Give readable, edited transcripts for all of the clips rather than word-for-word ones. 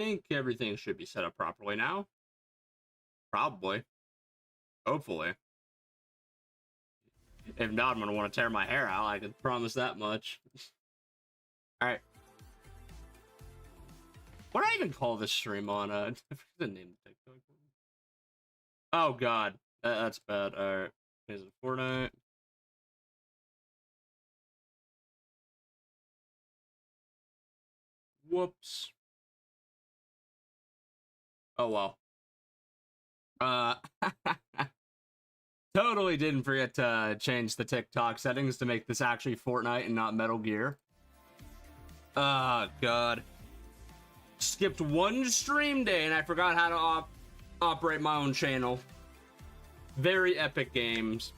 think everything should be set up properly now. Probably. Hopefully. If not, I'm going to want to tear my hair out. I can promise that much. Alright. What do I even call this stream on? I forget the name of TikTok. Oh, God. That's bad. Alright. Is it Fortnite? Whoops. Oh, well. Totally didn't forget to change the TikTok settings to make this actually Fortnite and not Metal Gear. Oh, God. Skipped one stream day and I forgot how to operate my own channel. Very epic games.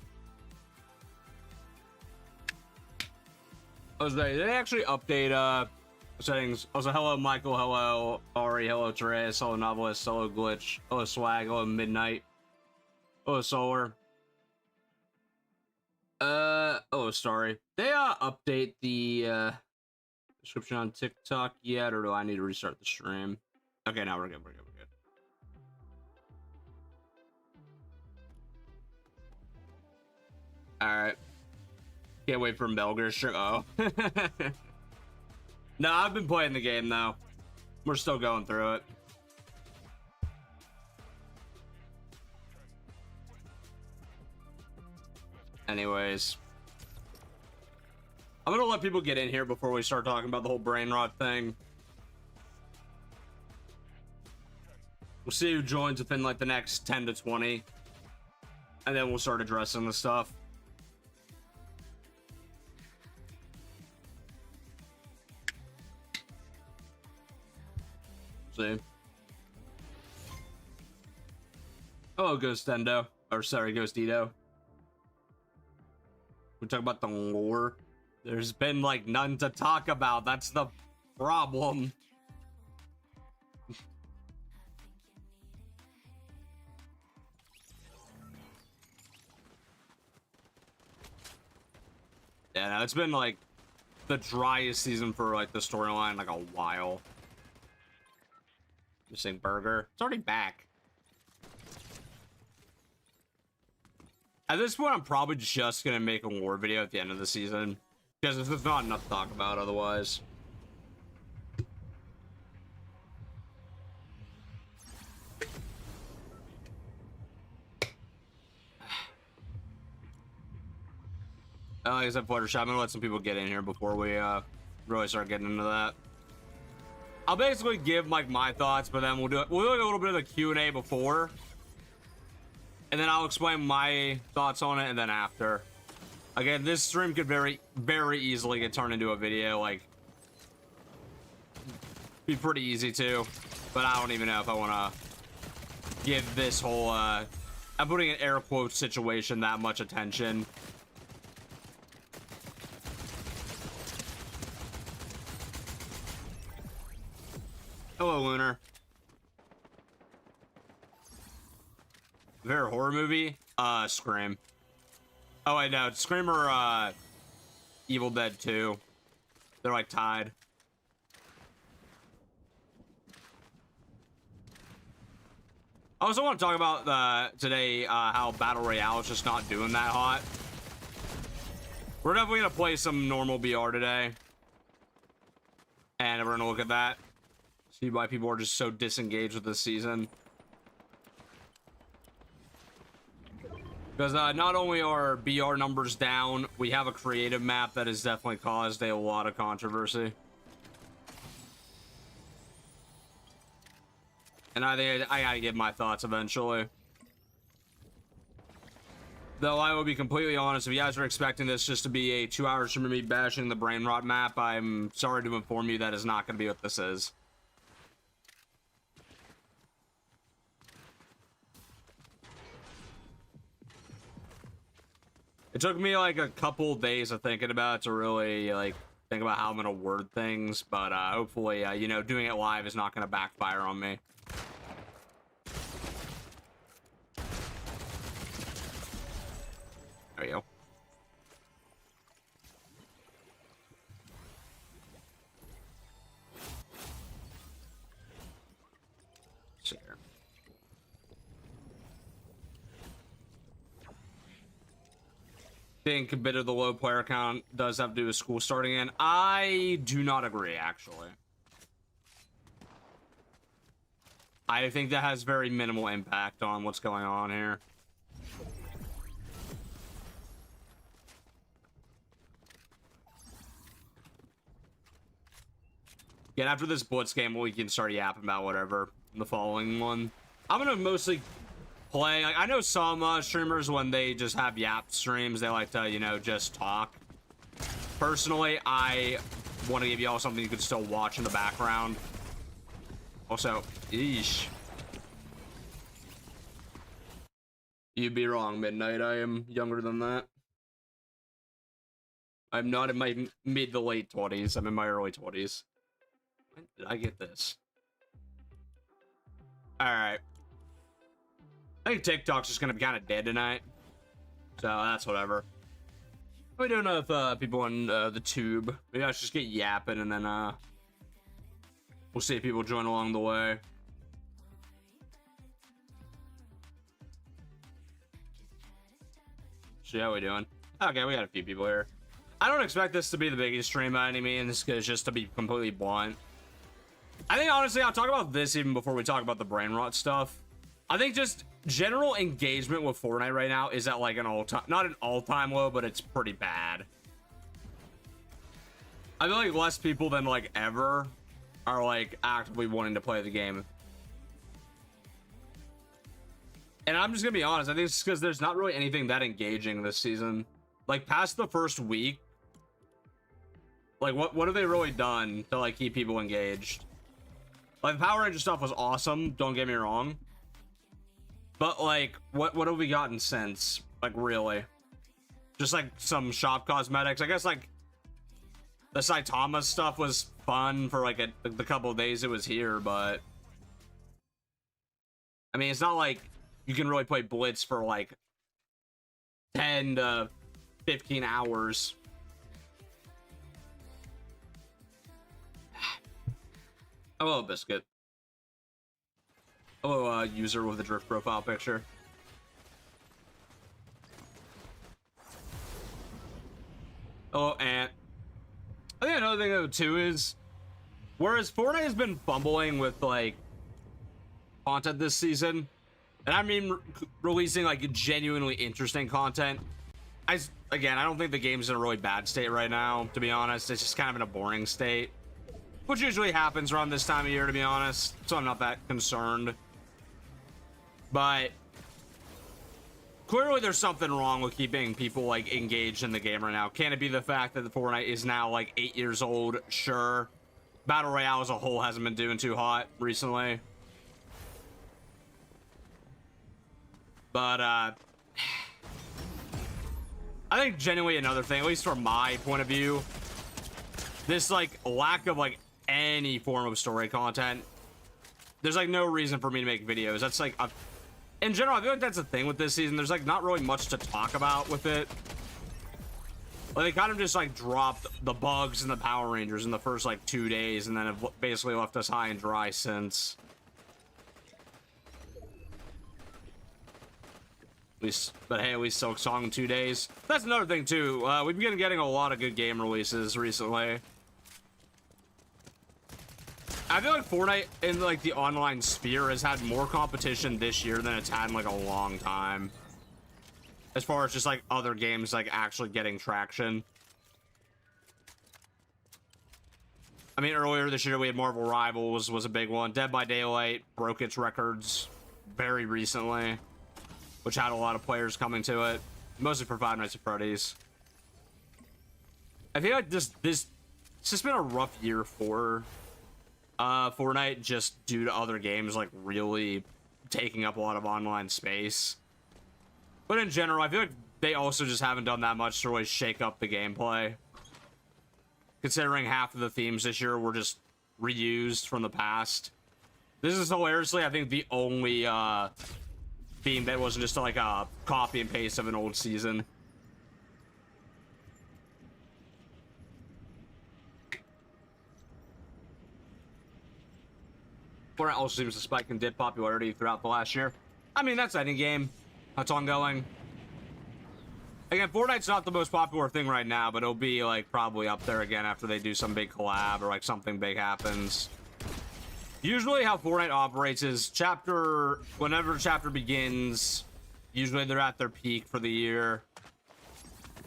Did they actually update settings? Also, hello Michael, hello Ari, hello Therese, hello Novelist, hello Glitch, hello Swag, hello Midnight, hello Solar. Oh, sorry. They update the description on TikTok yet, or do I need to restart the stream? Okay, now we're good. We're good. All right. Can't wait for Melger's stream. Oh. No, I've been playing the game though. We're still going through it. Anyways, I'm gonna let people get in here before we start talking about the whole brain rot thing. We'll see who joins within like the next 10 to 20, and then we'll start addressing the stuff. See. Oh, Ghost Endo. Or sorry, Ghost Edo. We talk about the lore. There's been like none to talk about. That's the problem. Yeah, no, it's been like the driest season for like the storyline like a while. Missing Burger. It's already back. At this point, I'm probably just gonna make a lore video at the end of the season because there's not enough to talk about otherwise. Like I said, Fluttershy, I'm gonna let some people get in here before we really start getting into that. I'll basically give like my thoughts, but then we'll do a little bit of the Q&A before, and then I'll explain my thoughts on it, and then after. Again, this stream could very easily get turned into a video, like be pretty easy to, but I don't even know if I want to give this whole I'm putting an air quotes situation that much attention. Hello, Lunar. Favorite horror movie? Scream. Oh, wait, no. Scream or, Evil Dead 2. They're, like, tied. I also want to talk about, today, how Battle Royale is just not doing that hot. We're definitely gonna play some normal BR today. And we're gonna look at that. See why people are just so disengaged with this season. Because not only are BR numbers down, we have a creative map that has definitely caused a lot of controversy. And I think I gotta give my thoughts eventually. Though I will be completely honest, if you guys are expecting this just to be a 2 hours from me bashing the brain rot map, I'm sorry to inform you that is not going to be what this is. It took me like a couple days of thinking about it to really like think about how I'm gonna word things, but hopefully, you know, doing it live is not gonna backfire on me. There you go. think a bit of the low player count does have to do with school starting in. I do not agree, actually. I think that has very minimal impact on what's going on here. Get after this Blitz game, we can start yapping about whatever. The following one, I'm gonna mostly play. I know some streamers, when they just have yap streams, they like to, you know, just talk. Personally, I want to give you all something you can still watch in the background. Also, eesh. You'd be wrong, Midnight. I am younger than that. I'm not in my mid to late 20s. I'm in my early 20s. When did I get this? Alright. I think TikTok's just gonna be kind of dead tonight. So that's whatever. We don't know if people on the tube. Maybe I should just get yapping and then we'll see if people join along the way. So how we doing? Okay, we got a few people here. I don't expect this to be the biggest stream by any means, because just to be completely blunt. I think honestly, I'll talk about this even before we talk about the Brainrot stuff. I think just general engagement with Fortnite right now is at like an all-time, not an all-time low, but it's pretty bad. I feel like less people than like ever are like actively wanting to play the game. And I'm just gonna be honest, I think it's because there's not really anything that engaging this season. Like past the first week, like what have they really done to like keep people engaged? Like the Power Ranger stuff was awesome, don't get me wrong. But like what have we gotten since? Like really? Just like some shop cosmetics. I guess like the Saitama stuff was fun for like the couple of days it was here, but I mean it's not like you can really play Blitz for like 10 to 15 hours. Hello, Biscuit. Hello, user with a drift profile picture. Hello, Ant. I think another thing though too is, whereas Fortnite has been fumbling with like content this season, and I mean releasing like genuinely interesting content, again, I don't think the game's in a really bad state right now, to be honest. It's just kind of in a boring state, which usually happens around this time of year, to be honest, so I'm not that concerned. But clearly there's something wrong with keeping people like engaged in the game right now. Can it be the fact that the Fortnite is now like 8 years old? Sure. Battle Royale as a whole hasn't been doing too hot recently. But I think genuinely another thing, at least from my point of view, this like lack of like any form of story content, there's like no reason for me to make videos. That's like in general, I feel like that's the thing with this season. There's like not really much to talk about with it. Like they kind of just like dropped the bugs and the Power Rangers in the first like 2 days, and then have basically left us high and dry since. But hey, at least Silk Song in 2 days. That's another thing too. We've been getting a lot of good game releases recently. I feel like Fortnite in like the online sphere has had more competition this year than it's had in like a long time, as far as just like other games like actually getting traction. I mean, earlier this year we had Marvel Rivals was a big one. Dead by Daylight broke its records very recently, which had a lot of players coming to it, mostly for Five Nights at Freddy's. I feel like it's just been a rough year for Fortnite, just due to other games like really taking up a lot of online space. But in general, I feel like they also just haven't done that much to really shake up the gameplay, considering half of the themes this year were just reused from the past. This is hilariously, I think, the only theme that wasn't just like a copy and paste of an old season. Fortnite also seems to spike in dip popularity throughout the last year. I mean, that's any game that's ongoing. Again, Fortnite's not the most popular thing right now, but it'll be like probably up there again after they do some big collab or like something big happens. Usually how Fortnite operates is whenever chapter begins, usually they're at their peak for the year.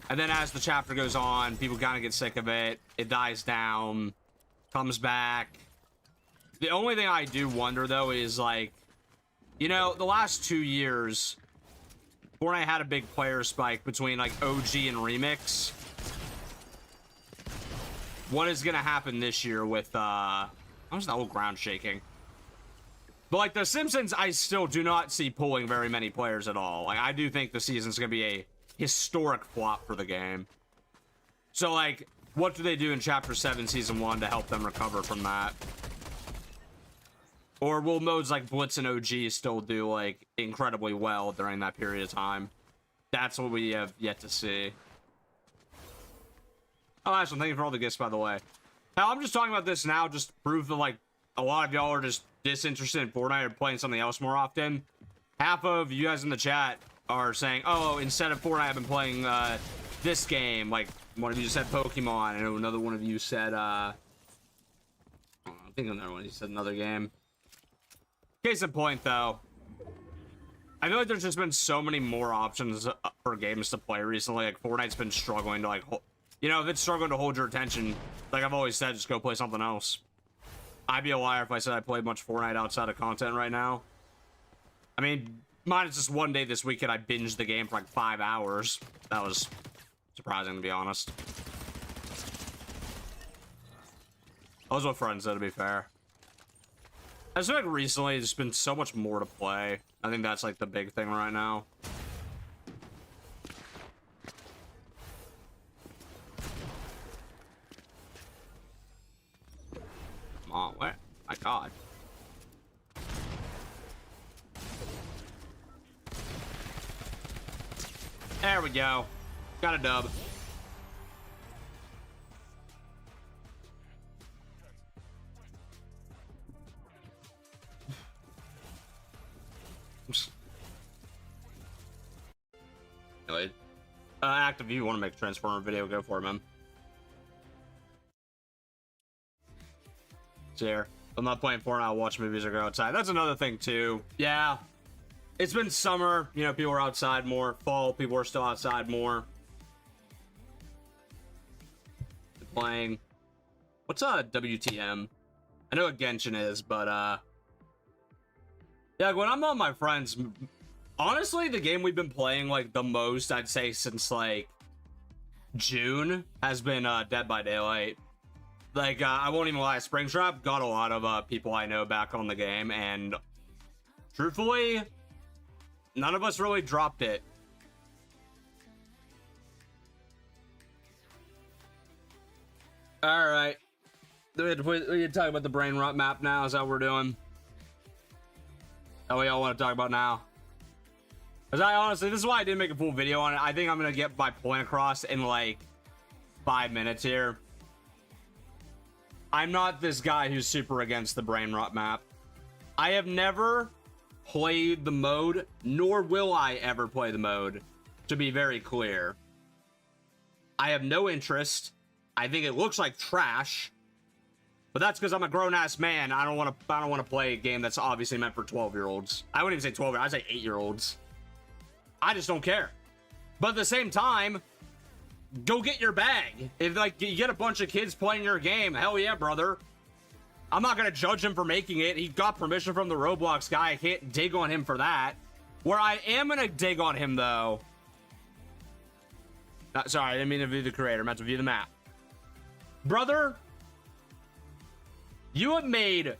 And then as the chapter goes on, people kind of get sick of it. It dies down, comes back. The only thing I do wonder though is like, you know, the last 2 years, Fortnite had a big player spike between like OG and Remix. What is gonna happen this year with how's the whole ground shaking? But like the Simpsons, I still do not see pulling very many players at all. Like I do think the season's gonna be a historic flop for the game. So like, what do they do in Chapter 7 Season 1 to help them recover from that? Or will modes like Blitz and OG still do like incredibly well during that period of time? That's what we have yet to see. Oh, Ashton, thank you for all the gifts, by the way. Hell, I'm just talking about this now just to prove that like a lot of y'all are just disinterested in Fortnite or playing something else more often. Half of you guys in the chat are saying, oh, instead of Fortnite, I've been playing this game. Like one of you said Pokemon, and another one of you said I think another one, you said another game. Case in point, though, I feel like there's just been so many more options for games to play recently. Like Fortnite's been struggling to like, you know, if it's struggling to hold your attention, like I've always said, just go play something else. I'd be a liar if I said I played much Fortnite outside of content right now. I mean, mine is just one day this weekend I binged the game for like 5 hours. That was surprising, to be honest. I was with friends, though, to be fair. I just feel like recently there's been so much more to play. I think that's like the big thing right now. Come on, where? My God. There we go. Got a dub. Anyway, Active, if you want to make a Transformer video, go for it, man. Here, I'm not playing Fortnite, I'll watch movies or go outside. That's another thing, too. Yeah. It's been summer, you know, people are outside more. Fall, people are still outside more. Playing. What's WTM? I know what Genshin is, but yeah, when I'm on my friends, honestly, the game we've been playing like the most, I'd say since like June, has been Dead by Daylight. Like I won't even lie, Springtrap got a lot of people I know back on the game, and truthfully, none of us really dropped it. All right, we can talk about the Brainrot map now. Is that what we're doing? That what y'all want to talk about now? Because I honestly, this is why I didn't make a full video on it. I think I'm gonna get my point across in like 5 minutes here. I'm not this guy who's super against the Brainrot map. I have never played the mode, nor will I ever play the mode, to be very clear. I have no interest. I think it looks like trash, but that's because I'm a grown-ass man. I don't want to play a game that's obviously meant for 12-year-olds. I wouldn't even say 12, I'd say 8-year-olds. I just don't care. But at the same time, go get your bag. If like you get a bunch of kids playing your game, hell yeah, brother. I'm not gonna judge him for making it. He got permission from the Roblox guy. I can't dig on him for that. Where I am gonna dig on him though. Sorry, I didn't mean to view the creator. I meant to view the map. Brother, you have made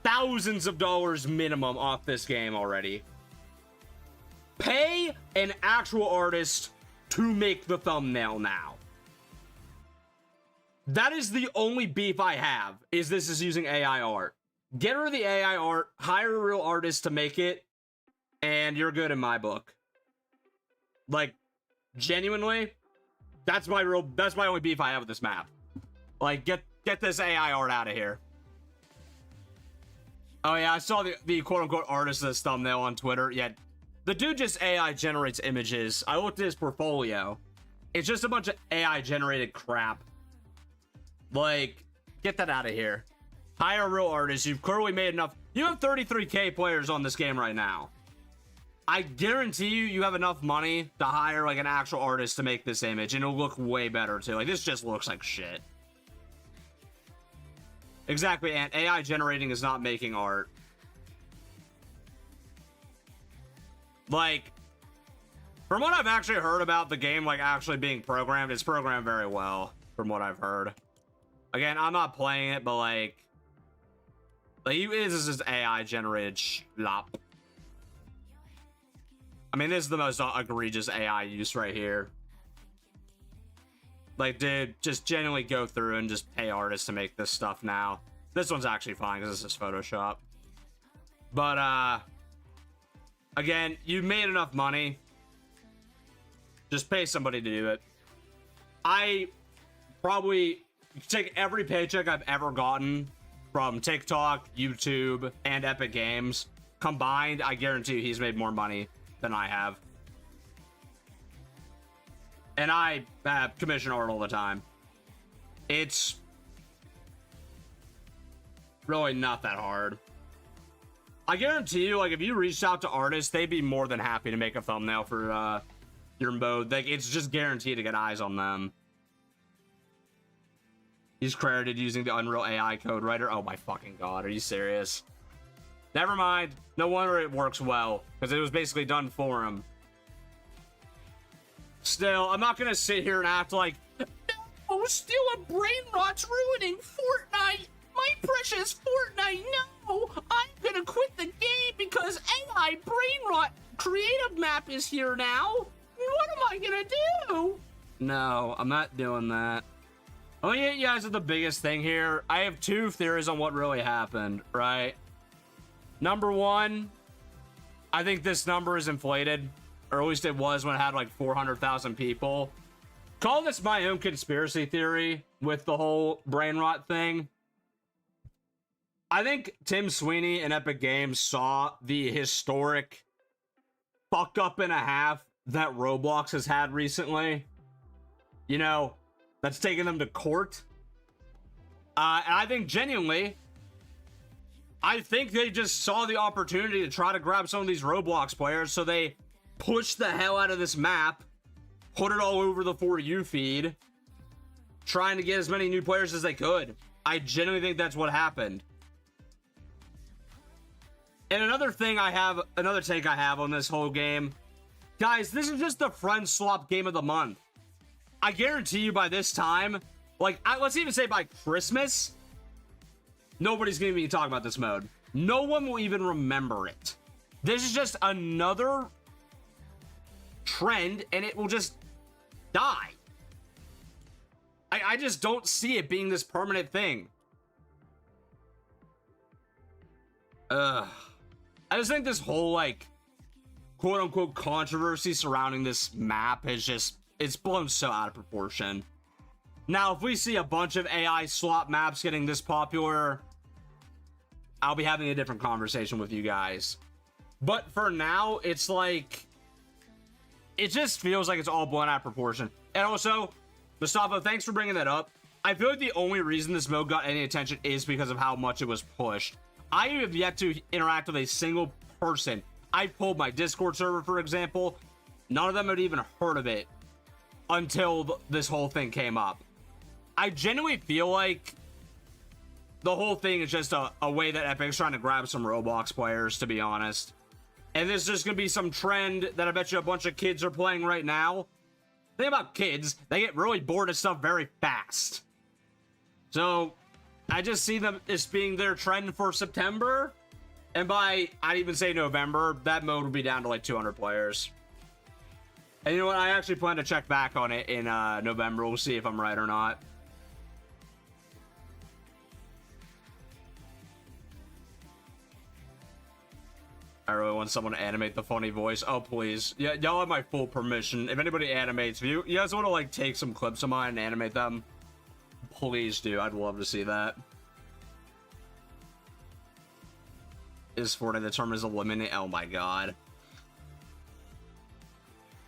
thousands of dollars minimum off this game already. Pay an actual artist to make the thumbnail now. That is the only beef I have, is this is using AI art. Get rid of the AI art, hire a real artist to make it, and you're good in my book. Like, genuinely, that's my only beef I have with this map. Like, get this AI art out of here. Oh yeah, I saw the quote-unquote artist of this thumbnail on Twitter. Yeah, the dude just AI generates images. I looked at his portfolio. It's just a bunch of AI generated crap. Like, get that out of here. Hire a real artist. You've clearly made enough. You have 33K players on this game right now. I guarantee you have enough money to hire like an actual artist to make this image, and it'll look way better too. Like, this just looks like shit. Exactly, and AI generating is not making art. Like, from what I've actually heard about the game, like, actually being programmed, it's programmed very well, from what I've heard. Again, I'm not playing it, but, like this is just AI-generated schlop. I mean, this is the most egregious AI use right here. Like, dude, just genuinely go through and just pay artists to make this stuff now. This one's actually fine, because this is Photoshop. But, again, you made enough money. Just pay somebody to do it. I probably take every paycheck I've ever gotten from TikTok, YouTube, and Epic Games combined. I guarantee you he's made more money than I have. And I commission art all the time. It's really not that hard. I guarantee you, like, if you reached out to artists, they'd be more than happy to make a thumbnail for your mode. Like, it's just guaranteed to get eyes on them. He's credited using the Unreal AI code writer. Oh my fucking god, are you serious? Never mind. No wonder it works well, because it was basically done for him. Still, I'm not gonna sit here and act like, no, still a brain rot's ruining Fortnite. My precious Fortnite, no. I'm gonna quit the game because AI brain rot creative map is here now. What am I gonna do? No, I'm not doing that. Let me get you guys at the biggest thing here. I have two theories on what really happened, right? Number one, I think this number is inflated, or at least it was when it had like 400,000 people. Call this my own conspiracy theory with the whole brain rot thing. I think Tim Sweeney and Epic Games saw the historic fuck up and a half that Roblox has had recently. You know, that's taken them to court. And I think genuinely, I think they just saw the opportunity to try to grab some of these Roblox players, so they pushed the hell out of this map, put it all over the For You feed, trying to get as many new players as they could. I genuinely think that's what happened. And another thing I have, another take I have on this whole game, guys, this is just the friend swap game of the month. I guarantee you by this time, like, let's even say by Christmas, nobody's gonna be talking about this mode. No one will even remember it. This is just another trend, and it will just die. I just don't see it being this permanent thing. I just think this whole, like, quote-unquote controversy surrounding this map is just, it's blown so out of proportion. Now, if we see a bunch of AI swap maps getting this popular, I'll be having a different conversation with you guys. But for now, it's like, it just feels like it's all blown out of proportion. And also, Mustafa, thanks for bringing that up. I feel like the only reason this mode got any attention is because of how much it was pushed. I have yet to interact with a single person. I pulled my Discord server, for example. None of them had even heard of it until this whole thing came up. I genuinely feel like the whole thing is just a way that Epic's trying to grab some Roblox players, to be honest. And this is just gonna be some trend that I bet you a bunch of kids are playing right now. Think about kids, they get really bored of stuff very fast. So I just see them as being their trend for September. And by, I'd even say November, that mode will be down to like 200 players. And you know what? I actually plan to check back on it in November. We'll see if I'm right or not. I really want someone to animate the funny voice. Oh, please. Yeah, y'all have my full permission. If anybody animates, if you guys want to, like, take some clips of mine and animate them, please do. I'd love to see that. Is Fortnite the term is eliminate? Oh my god.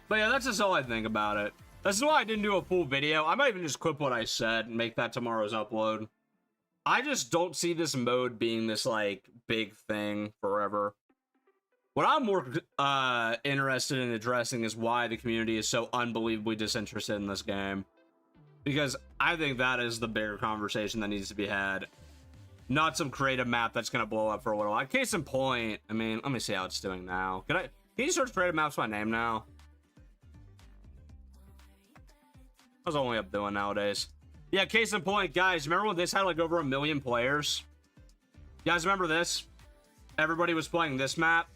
But yeah, that's just all I think about it. That's why I didn't do a full video. I might even just clip what I said and make that tomorrow's upload. I just don't see this mode being this, like, big thing forever. What I'm more interested in addressing is why the community is so unbelievably disinterested in this game. Because I think that is the bigger conversation that needs to be had. Not some creative map that's going to blow up for a little while. Case in point, I mean, let me see how it's doing now. Can you search creative maps by name now? How's only up doing nowadays? Yeah, case in point, guys, remember when this had like over 1 million players? You guys remember this? Everybody was playing this map.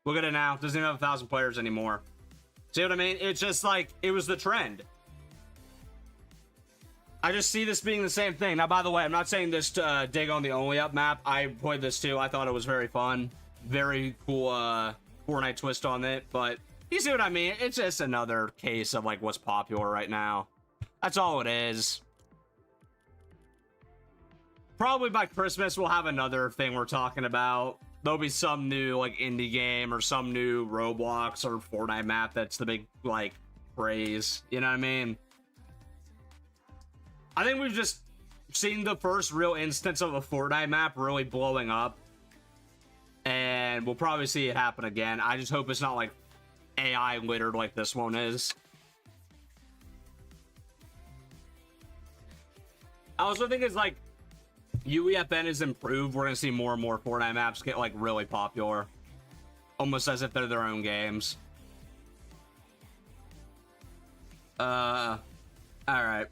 Look at it now. Doesn't even have 1,000 players anymore. See what I mean? It's just like, it was the trend. I just see this being the same thing. Now, by the way, I'm not saying this to dig on the Only Up map. I played this too. I thought it was very fun. Very cool Fortnite twist on it. But you see what I mean? It's just another case of like what's popular right now. That's all it is. Probably by Christmas, we'll have another thing we're talking about. There'll be some new like indie game or some new Roblox or Fortnite map that's the big like praise. You know what I mean? I think we've just seen the first real instance of a Fortnite map really blowing up. And we'll probably see it happen again. I just hope it's not like AI littered like this one is. I also think it's like UEFN is improved. We're gonna see more and more Fortnite maps get like really popular, almost as if they're their own games. All right.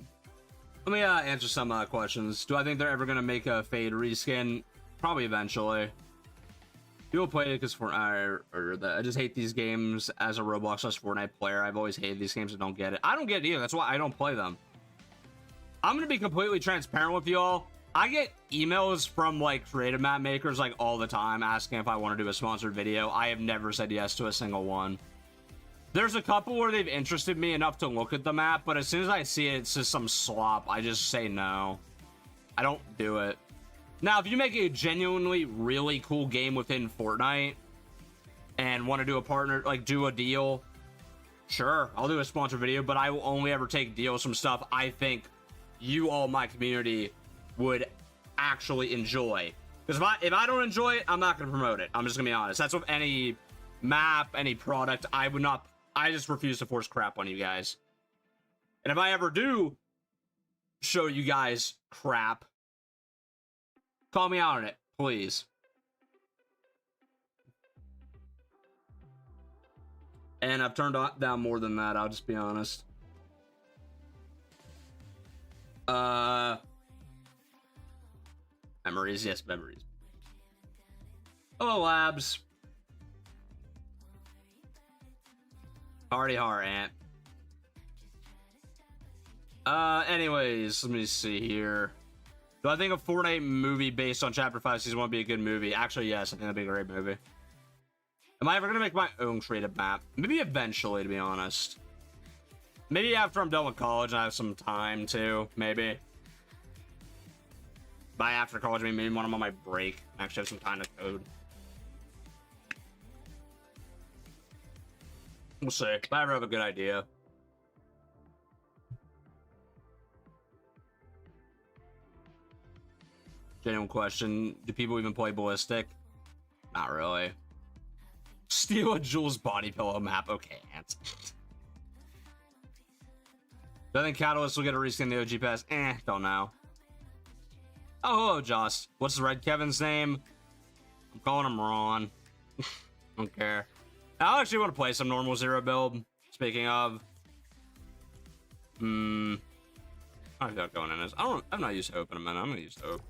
Let me answer some questions. Do I think they're ever gonna make a Fade reskin? Probably eventually. People play it because I just hate these games as a Roblox/Fortnite player. I've always hated these games and don't get it. I don't get it either. That's why I don't play them. I'm gonna be completely transparent with y'all. I get emails from like creative map makers like all the time asking if I want to do a sponsored video. I have never said yes to a single one. There's a couple where they've interested me enough to look at the map, but as soon as I see it, it's just some slop. I just say no. I don't do it. Now, if you make a genuinely really cool game within Fortnite and want to do a partner, like do a deal, sure, I'll do a sponsored video, but I will only ever take deals from stuff I think you all, my community, would actually enjoy. Because if I don't enjoy it, I'm not going to promote it. I'm just going to be honest. That's with any map, any product. I just refuse to force crap on you guys. And if I ever do show you guys crap, call me out on it, please. And I've turned down more than that, I'll just be honest. Memories, yes, memories. Hello, Labs. Hardy har, Ant. Anyways, let me see here. Do I think a Fortnite movie based on Chapter 5 Season 1 would be a good movie? Actually, yes, I think that'd be a great movie. Am I ever gonna make my own creative map? Maybe eventually, to be honest. Maybe after I'm done with college and I have some time, too. Maybe. By after college, maybe when I'm on my break. Actually have some time to code. We'll see. If I ever have a good idea. Genuine question. Do people even play Ballistic? Not really. Steal a Jules body pillow map. Okay, Ant. Do I think Catalyst will get a reskin the OG pass? Don't know. Oh, hello, Joss. What's the Red Kevin's name? I'm calling him Ron. Don't care. I actually want to play some normal zero build. Speaking of, I've got going in this. I've not used Hope in a minute. I'm gonna use Hope.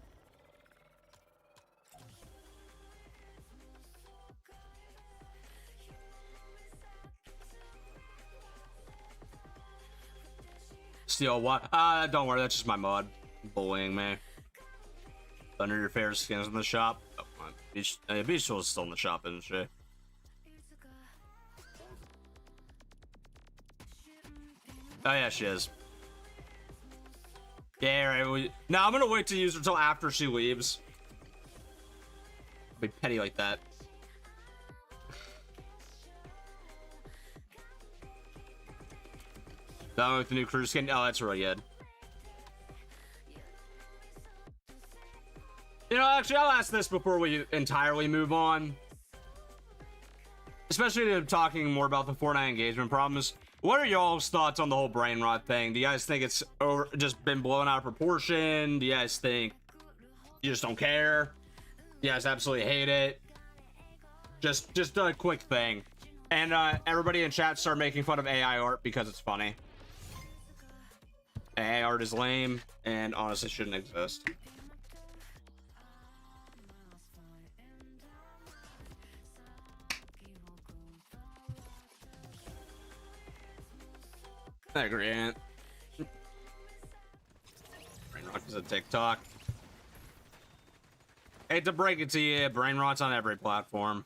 Steal what? Don't worry. That's just my mod bullying me. Under your favorite skins in the shop. Oh, Beach Tool is still in the shop, isn't she? Oh yeah, she is. Yeah, right. No, I'm gonna wait to use her until after she leaves. I'll be petty like that. That one with the new cruise skin. Oh, that's really good. You know, actually, I'll ask this before we entirely move on. Especially talking more about the Fortnite engagement problems. What are y'all's thoughts on the whole brain rot thing? Do you guys think it's just been blown out of proportion? Do you guys think you just don't care? Do you guys absolutely hate it? Just a quick thing. And everybody in chat start making fun of AI art because it's funny. AI art is lame and honestly shouldn't exist. I agree, Ant. Brainrot is a TikTok. Hate to break it to you, Brainrot's on every platform.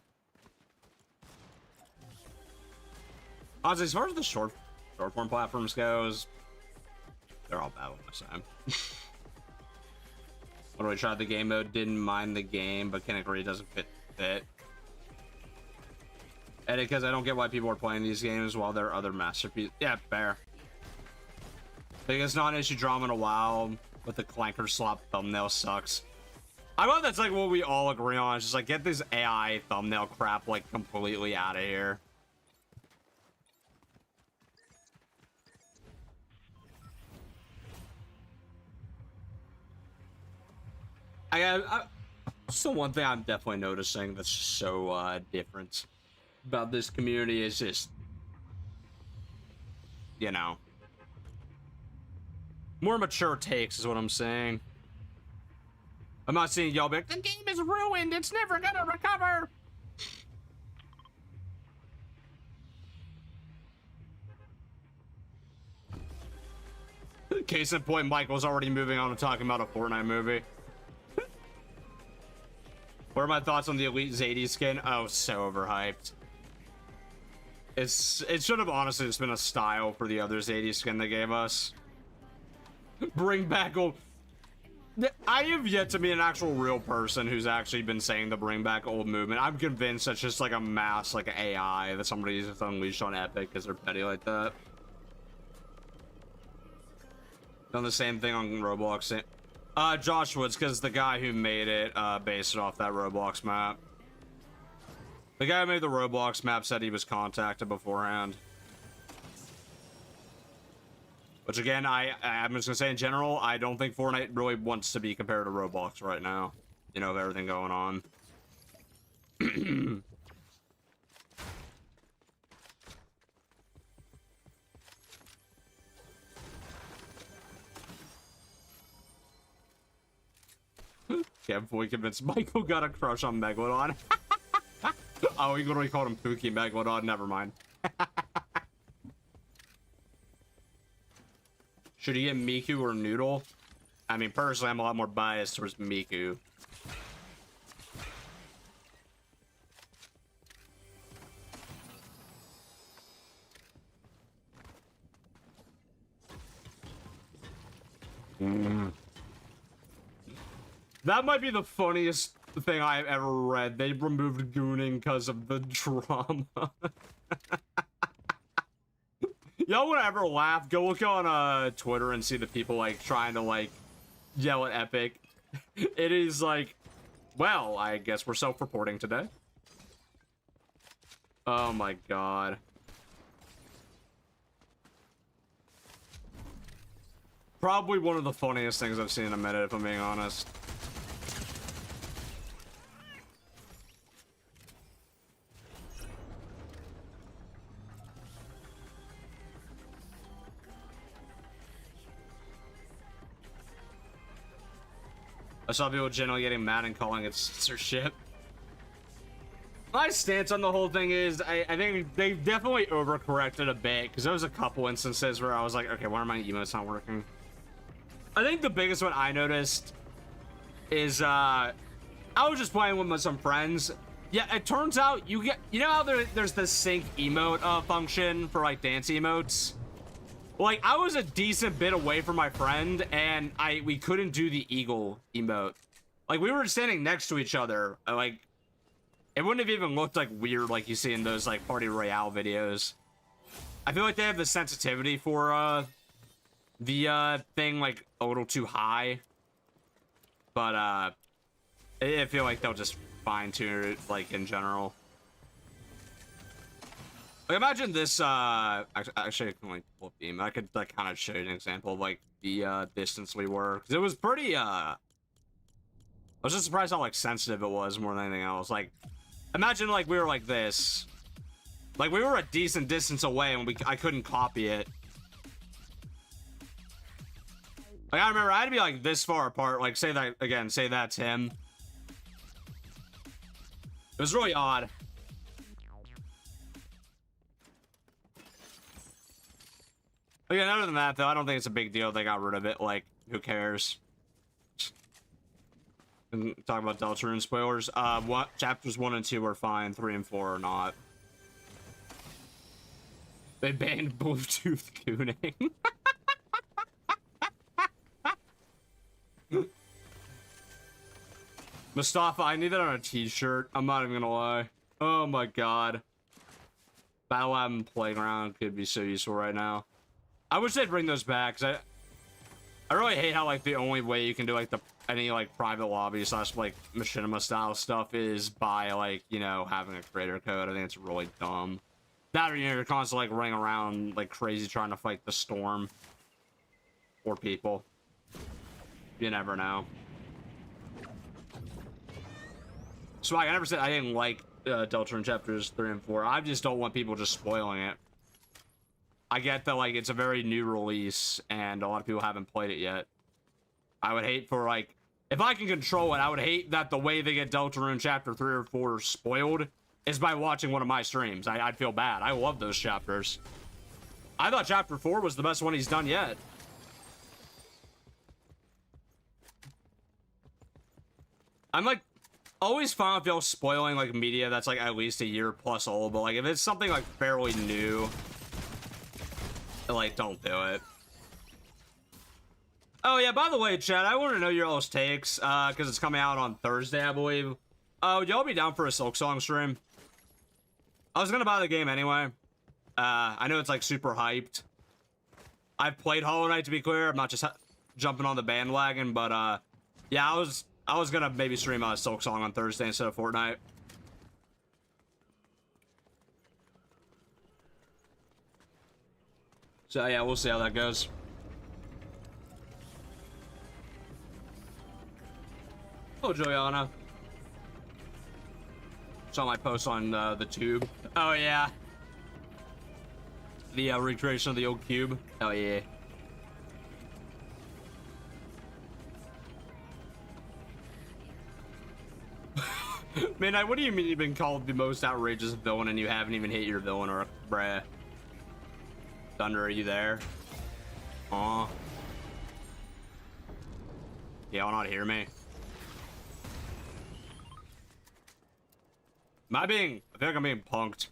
Honestly, as far as the short form platforms goes, they're all bad on the same. When we tried the game mode, didn't mind the game, but can agree it doesn't fit. And because I don't get why people are playing these games while there are other masterpieces. Yeah, fair. Biggest non-issue drama in a while, but the clanker slop thumbnail sucks. I love that's like what we all agree on. It's just like, get this AI thumbnail crap like completely out of here. So one thing I'm definitely noticing that's so different about this community is just, you know, more mature takes is what I'm saying. I'm not seeing y'all be like, the game is ruined, it's never gonna recover. Case in point, Michael's already moving on to talking about a Fortnite movie. What are my thoughts on the Elite Zadie skin? Oh, so overhyped. It should have honestly just been a style for the other Zadie skin they gave us. Bring back old... I have yet to meet an actual real person who's actually been saying the bring back old movement. I'm convinced that's just like a mass like AI that somebody's just unleashed on Epic because they're petty like that. Done the same thing on Roblox. Josh Woods, because the guy who made it based it off that Roblox map. The guy who made the Roblox map said he was contacted beforehand. Which again, I'm just gonna say in general, I don't think Fortnite really wants to be compared to Roblox right now. You know, with everything going on. Can't fully convinced Michael got a crush on Megalodon. Oh, he literally called him Pookie Megalodon. Never mind. Should he get Miku or Noodle? I mean, personally, I'm a lot more biased towards Miku. That might be the funniest thing I've ever read. They removed gooning because of the drama. Y'all would ever laugh? Go look on Twitter and see the people like trying to like yell at Epic. It is like, well, I guess we're self-reporting today. Oh my god. Probably one of the funniest things I've seen in a minute, if I'm being honest. I saw people generally getting mad and calling it censorship. My stance on the whole thing is, I think they definitely overcorrected a bit, because there was a couple instances where I was like, okay, why are my emotes not working? I think the biggest one I noticed is, I was just playing with some friends. Yeah, it turns out you know how there's the sync emote function for like dance emotes? Like, I was a decent bit away from my friend, and we couldn't do the eagle emote. Like, we were standing next to each other. Like, it wouldn't have even looked, like, weird like you see in those, like, Party Royale videos. I feel like they have the sensitivity for the thing like a little too high, but I feel like they'll just fine tune it like in general. Like, imagine this. Actually, I can like flip beam. I could like kind of show you an example of like the distance we were, because it was pretty. I was just surprised how like sensitive it was more than anything else. Like, imagine like we were like this, like we were a decent distance away and I couldn't copy it. Like, I remember I had to be like this far apart. Like, say that again. Say that's him. It was really odd. Again, other than that, though, I don't think it's a big deal. They got rid of it. Like, who cares? And talking about Deltarune spoilers. Chapters 1 and 2 are fine. 3 and 4 are not. They banned Bluetooth tuning. Mustafa, I need that on a t-shirt. I'm not even gonna lie. Oh my god. Battle Lab and Playground could be so useful right now. I wish they'd bring those back, because I really hate how like the only way you can do like any like private lobby slash like machinima style stuff is by like, you know, having a creator code. I think it's really dumb. That, or you know, you're constantly like running around like crazy trying to fight the storm or people. You never know. So I never said I didn't like Deltarune chapters 3 and 4. I just don't want people just spoiling it. I get that like it's a very new release and a lot of people haven't played it yet. I would hate for like, if I can control it, I would hate that the way they get Deltarune chapter 3 or 4 spoiled is by watching one of my streams. I'd feel bad. I love those chapters. I thought chapter 4 was the best one he's done yet. I'm like always fine with y'all spoiling like media that's like at least a year plus old, but like if it's something like fairly new, like don't do it. Oh yeah, by the way, Chad, I want to know your all's takes because it's coming out on Thursday, I believe. Would y'all be down for a Silk Song stream? I was gonna buy the game anyway. I know it's like super hyped. I've played Hollow Knight, to be clear. I'm not just jumping on the bandwagon, but yeah, I was gonna maybe stream a Silk Song on Thursday instead of Fortnite. So yeah, we'll see how that goes. Oh, Joanna. Saw my post on the tube. Oh yeah. The recreation of the old cube. Oh yeah. Midnight, what do you mean you've been called the most outrageous villain and you haven't even hit your villain arc, bruh? Thunder, are you there? Aw. Y'all not hear me? I feel like I'm being punked.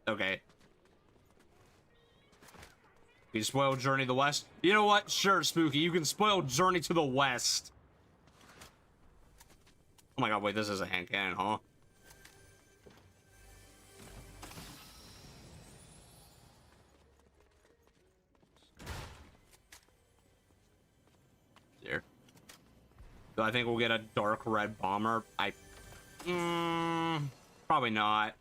Okay. You spoil Journey to the West? You know what? Sure, Spooky. You can spoil Journey to the West. Oh my god, wait, this is a hand cannon, huh? Here. Do I think we'll get a dark red bomber? Probably not.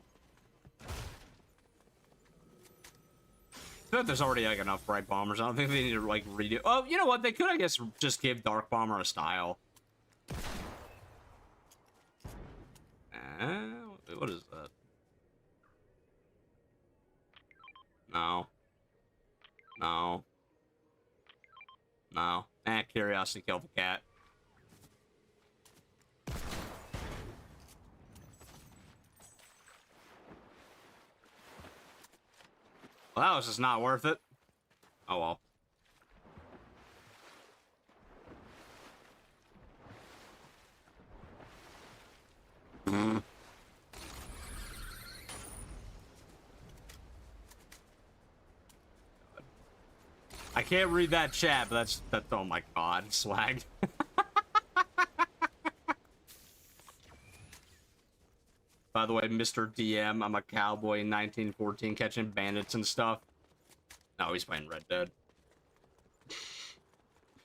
I feel like there's already like enough bright bombers. I don't think they need to like redo. Oh, you know what? They could, I guess, just give Dark Bomber a style. What is that? No. No. No. Curiosity killed the cat. Well, that was just not worth it. Oh well. I can't read that chat, but that's oh my god, swag. By the way, Mr. DM, I'm a cowboy in 1914 catching bandits and stuff. No, he's playing Red Dead.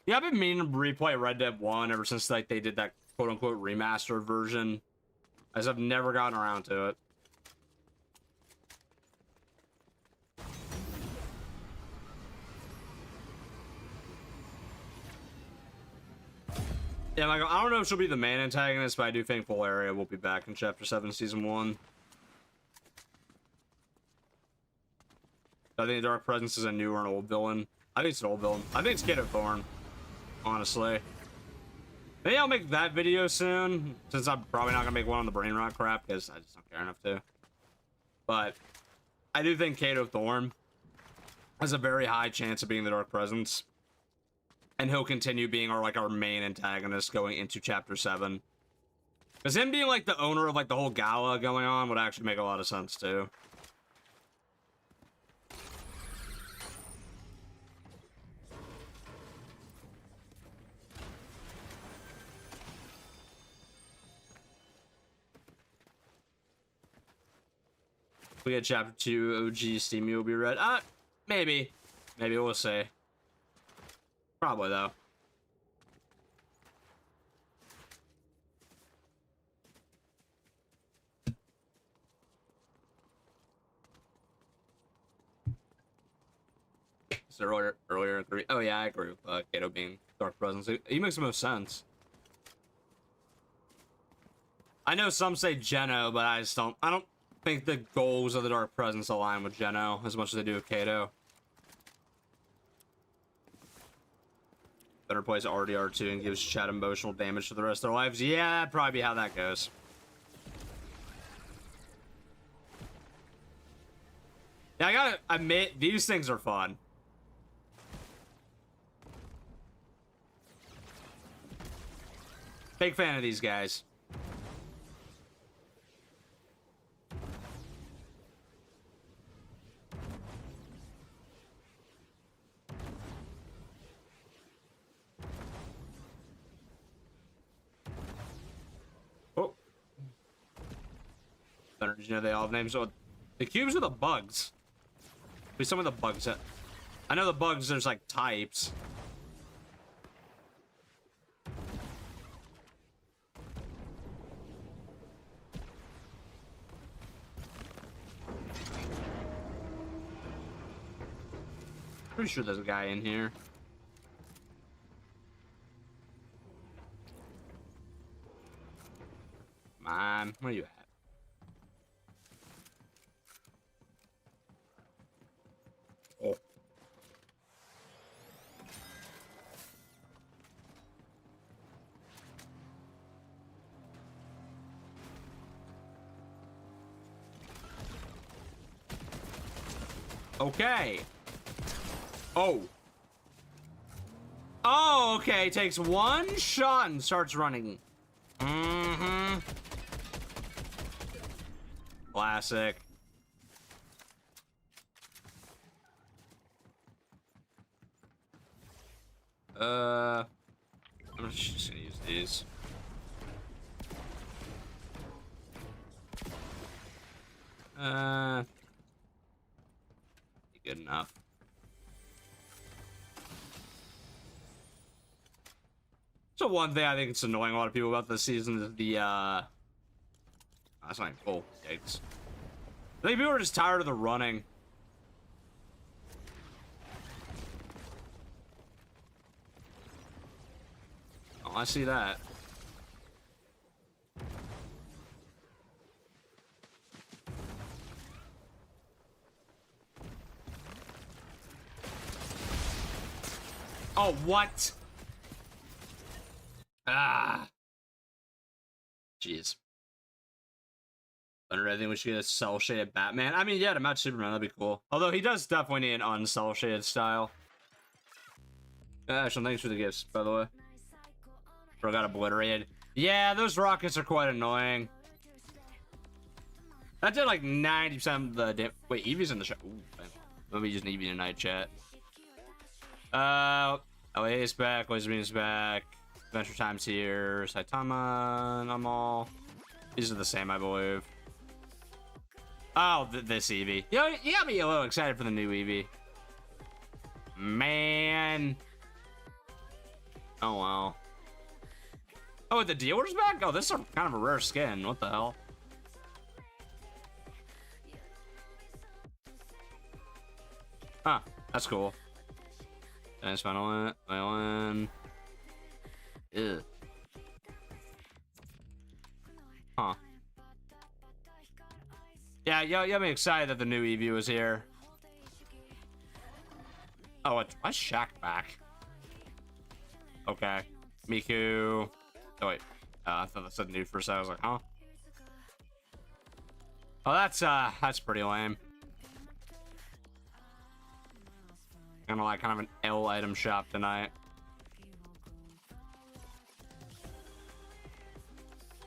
Yeah, I've been meaning to replay Red Dead 1 ever since like they did that quote-unquote remastered version. As I've never gotten around to it. Yeah, like, I don't know if she'll be the main antagonist, but I do think Valeria will be back in Chapter 7, Season 1. I think Dark Presence is a new or an old villain. I think it's an old villain. I think it's Kato Thorn, honestly. Maybe I'll make that video soon, since I'm probably not going to make one on the Brainrot crap, because I just don't care enough to. But I do think Kato Thorn has a very high chance of being the Dark Presence. And he'll continue being our main antagonist going into Chapter 7. Because him being, like, the owner of, like, the whole gala going on would actually make a lot of sense, too. We get Chapter 2, OG Steamy will be red. Maybe. Maybe, we'll see. Probably, though. So earlier agree. Oh yeah, I agree with Kato being Dark Presence. He makes the most sense. I know some say Geno, but I don't think the goals of the Dark Presence align with Geno as much as they do with Kato. Better plays RDR2 and gives chat emotional damage to the rest of their lives. Yeah, that'd probably be how that goes. Yeah, I gotta admit, these things are fun. Big fan of these guys. Oh. Did you know they all have names? So the cubes are the bugs. Be some of the bugs that I know the bugs, there's like types. Pretty sure there's a guy in here. Come on, where are you at? Oh. Okay. Oh. Oh, okay. Takes one shot and starts running. Mm-hmm. Classic. I'm just gonna use these. Good enough. So one thing I think it's annoying a lot of people about this season is the that's not even cool. Yikes. I think people are just tired of the running. Oh, I see that. Oh, what? Ah. Jeez. I think we should get a cell-shaded Batman. I mean, yeah, to match Superman, that'd be cool. Although he does definitely need an uncell-shaded style. Actually, thanks for the gifts, by the way. Bro got obliterated. Yeah, those rockets are quite annoying. That did like 90% of the damage. Wait, Evie's in the show. Let me just Evie tonight, chat. LA's back, Laserbeam's back. Adventure Time's here. Saitama, Namal. These are the same, I believe. Oh, this Eevee. You got me a little excited for the new Eevee. Man. Oh, wow. Oh, the dealer's back? Oh, this is kind of a rare skin. What the hell? Huh, that's cool. Nice final one. Ew. Huh. Yeah, you got me excited that the new Eevee was here. Oh, why is Shaq back? Okay. Miku. Oh, wait. I thought that said new for a second. I was like, huh? Oh, that's pretty lame. Kind of like kind of an L item shop tonight.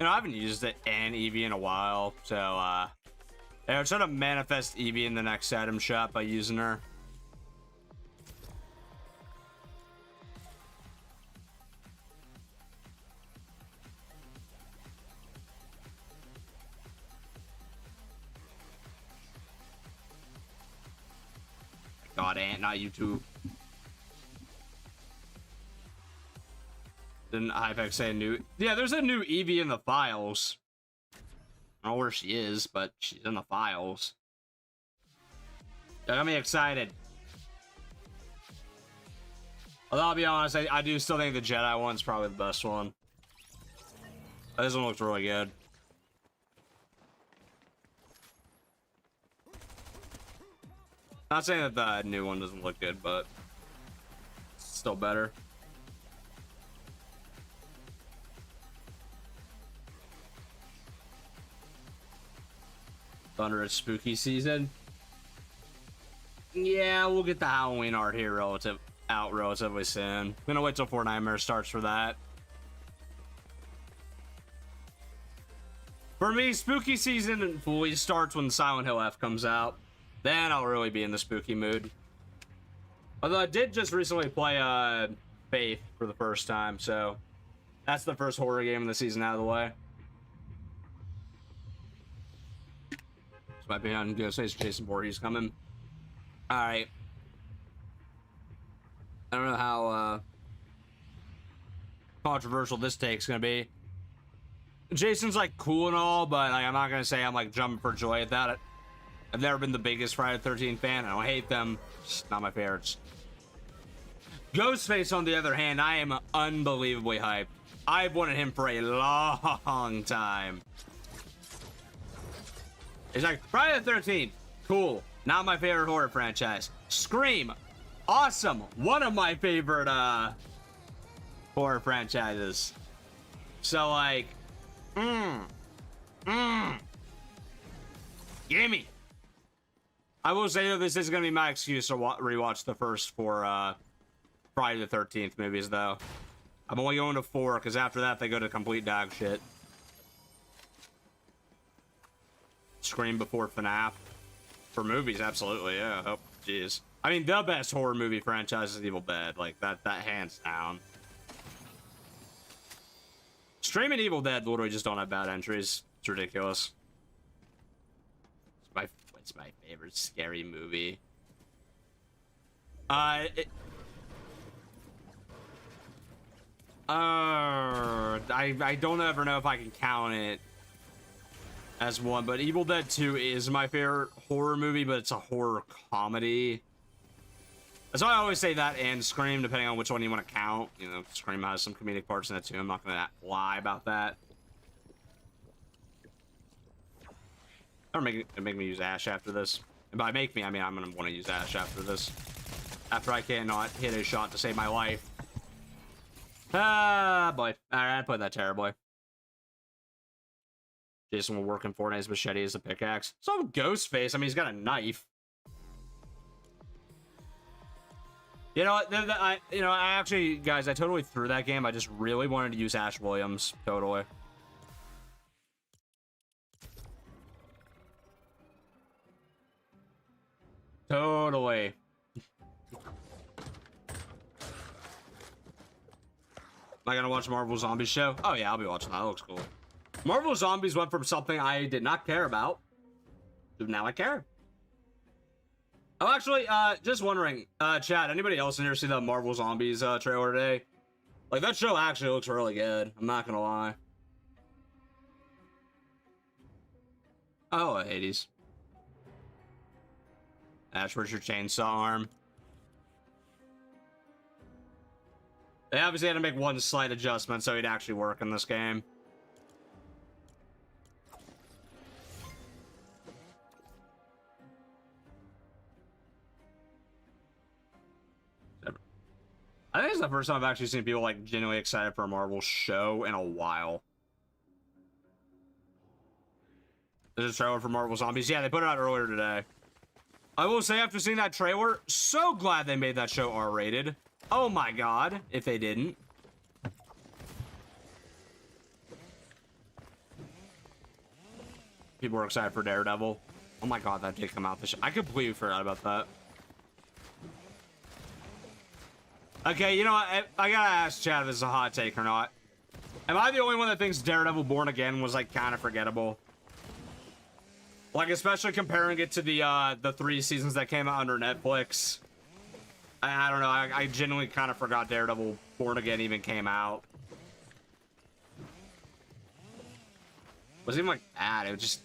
You know, I haven't used it and Eevee in a while, so yeah, I'm trying to manifest Eevee in the next item shop by using her. God, Ant, not you too. Didn't Hypex say new? Yeah, there's a new Eevee in the files. I don't know where she is, but she's in the files. That got me excited. Although I'll be honest, I do still think the Jedi one's probably the best one. This one looks really good. Not saying that the new one doesn't look good, but it's still better. Thunder is spooky season. Yeah, we'll get the Halloween art here relatively soon. I'm gonna wait till Fortnite starts for that. For me, spooky season fully starts when Silent Hill F comes out. Then I'll really be in the spooky mood. Although I did just recently play Faith for the first time, so that's the first horror game of the season out of the way. This might be on Ghostface Jason Voorhees coming. Alright. I don't know how controversial this take's gonna be. Jason's like cool and all, but like, I'm not gonna say I'm like jumping for joy at that. I've never been the biggest Friday the 13th fan. I don't hate them. Just not my favorites. Ghostface, on the other hand, I am unbelievably hyped. I've wanted him for a long time. It's like, Friday the 13th, cool. Not my favorite horror franchise. Scream, awesome. One of my favorite horror franchises. So like, gimme. I will say that this is gonna be my excuse to rewatch the first four Friday the 13th movies, though. I'm only going to 4 because after that they go to complete dog shit. Scream before FNAF. For movies, absolutely, yeah. Oh, jeez. I mean, the best horror movie franchise is Evil Dead. Like, that hands down. Scream and Evil Dead literally just don't have bad entries. It's ridiculous. It's my favorite scary movie. I don't ever know if I can count it as one, but Evil Dead 2 is my favorite horror movie, but it's a horror comedy. That's why I always say that and Scream, depending on which one you want to count. You know, Scream has some comedic parts in it too. I'm not gonna lie about that. Or make me use Ash after this. And by make me, I mean I'm gonna want to use Ash after this. After I cannot hit a shot to save my life. Ah, boy. Alright, I played that terribly. Jason will work in Fortnite's machete as a pickaxe. So Ghostface, I mean, he's got a knife. You know what? I actually, guys, I totally threw that game. I just really wanted to use Ash Williams. Totally. Totally. Am I gonna watch Marvel Zombies show? Oh yeah, I'll be watching that. That looks cool. Marvel Zombies went from something I did not care about Now I care. Oh, actually, just wondering, chat, anybody else in here see the Marvel Zombies trailer today? Like, that show actually looks really good. I'm not gonna lie. Oh, Hades. Ash, where's your chainsaw arm? They obviously had to make one slight adjustment so he'd actually work in this game. I think it's the first time I've actually seen people like genuinely excited for a Marvel show in a while. There's a trailer for Marvel Zombies. Yeah, they put it out earlier today. I will say, after seeing that trailer, so glad they made that show R-rated. Oh my god, if they didn't. People were excited for Daredevil. Oh my god, that did come out this year. I completely forgot about that. Okay, you know what? I gotta ask Chad if this is a hot take or not. Am I the only one that thinks Daredevil Born Again was, like, kind of forgettable? Like, especially comparing it to the 3 seasons that came out under Netflix. I don't know. I genuinely kind of forgot Daredevil Born Again even came out. It wasn't even like that. It was just...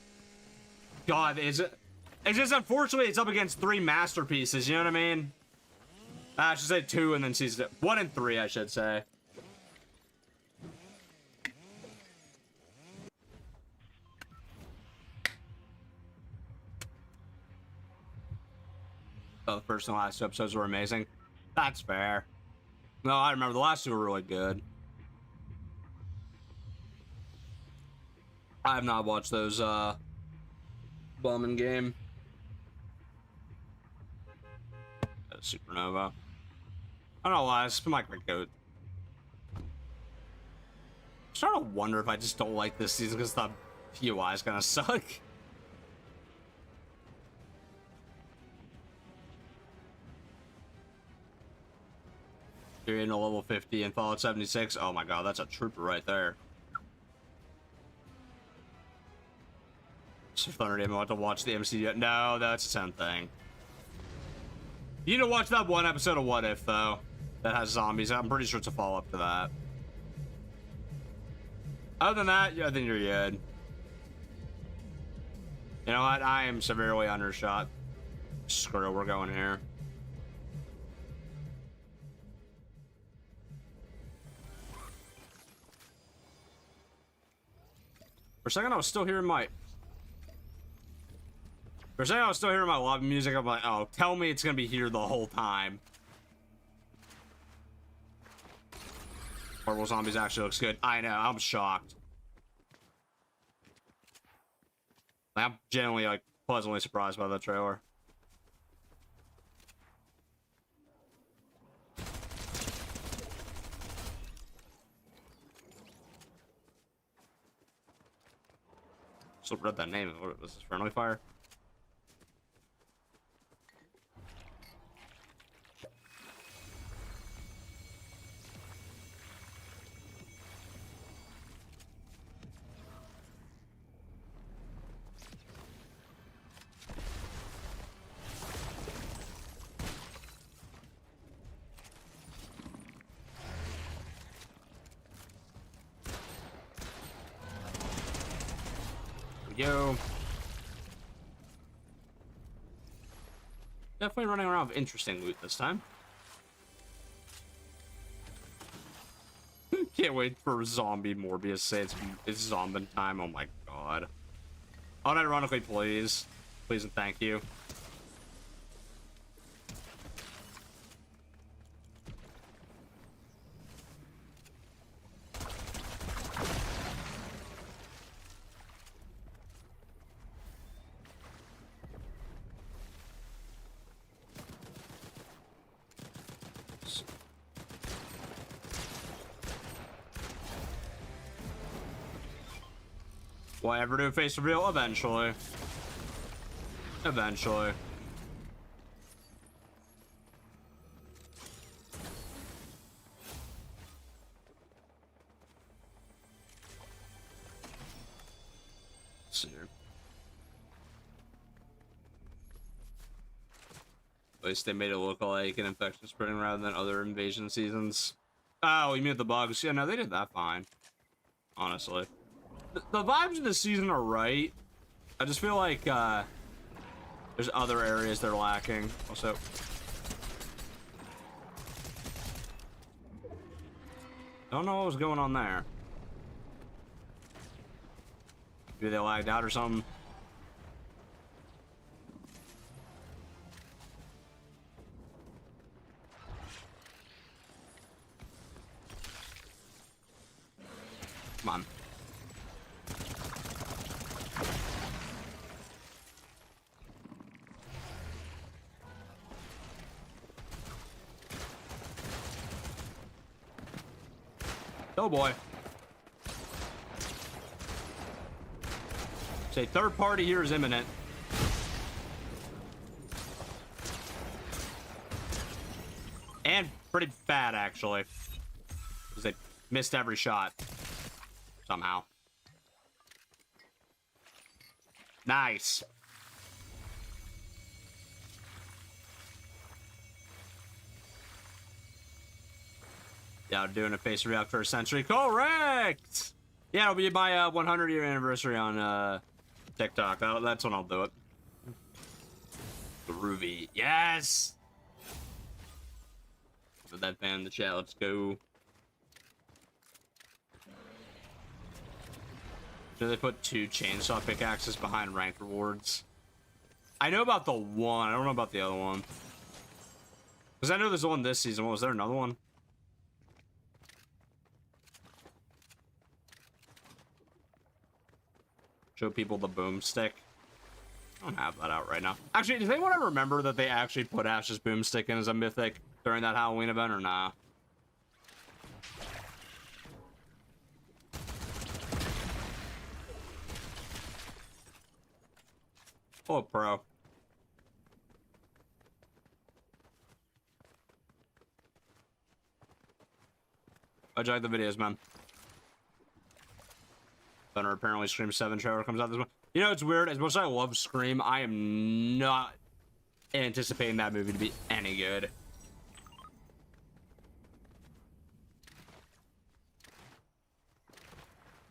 God, is it... It's just, unfortunately, it's up against 3 masterpieces, you know what I mean? I should say 2 and then season 1 and 3, I should say. Oh, the first and last 2 episodes were amazing. That's fair. No, I remember the last 2 were really good. I have not watched those, Bowman game. Supernova. I don't know why, it's been like my goat. I'm starting to wonder if I just don't like this season because the POI is gonna suck. You're in a level 50 and Fallout 76. Oh my god, that's a trooper right there. So Thunder Dame, I want to watch the MCU. No, that's the same thing. You need to watch that one episode of What If, though, that has zombies. I'm pretty sure it's a follow-up to that. Other than that, yeah, I think you're good. You know what? I am severely undershot. Screw it, we're going here. For a second, I was still hearing my... For a second, I was still hearing my lobby music. I'm like, oh, tell me it's gonna be here the whole time. Marvel Zombies actually looks good. I know, I'm shocked. I'm genuinely, like, pleasantly surprised by that trailer. Still read that name. What was this? Friendly Fire? Yo. Definitely running around with interesting loot this time. Can't wait for zombie Morbius to say it's zombie time. Oh my god. Unironically, please. Please and thank you. Will I ever do a face reveal? Eventually. Eventually. Let's see here. least they made it look like an infection spreading rather than other invasion seasons. Oh, you mean the bugs? Yeah, no, they did that fine. Honestly. The vibes of the season are right. I just feel like there's other areas they're lacking. Also, don't know what was going on there. Maybe they lagged out or something. Come on. Oh boy. Say third party here is imminent. And pretty bad actually. Because they missed every shot. Somehow. Nice. Yeah, doing a face react for a century. Correct! Yeah, it'll be my 100-year anniversary on TikTok. That's when I'll do it. Groovy. Yes! Put that fan in the chat. Let's go. Do they put 2 chainsaw pickaxes behind ranked rewards? I know about the one. I don't know about the other one. Because I know there's one this season. What, was there another one? Show people the boomstick. I don't have that out right now. Actually, does anyone ever remember that they actually put Ash's boomstick in as a mythic during that Halloween event or nah? Oh, pro. I enjoyed the videos, man. Thunder apparently Scream 7 trailer comes out this month. You know, it's weird. As much as I love Scream, I am not anticipating that movie to be any good.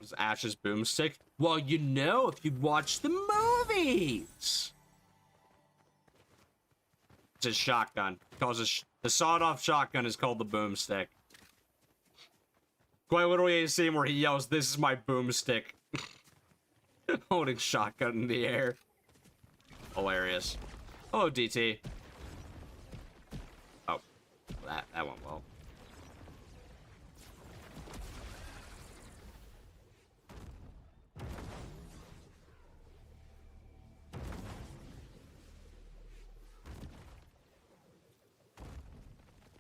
Was Ash's boomstick? Well, you know, if you watch the movies. It's a shotgun. The sawed-off shotgun is called the boomstick. Quite literally a scene where he yells, "This is my boomstick." Holding shotgun in the air. Hilarious. Hello, DT. Oh, that went well.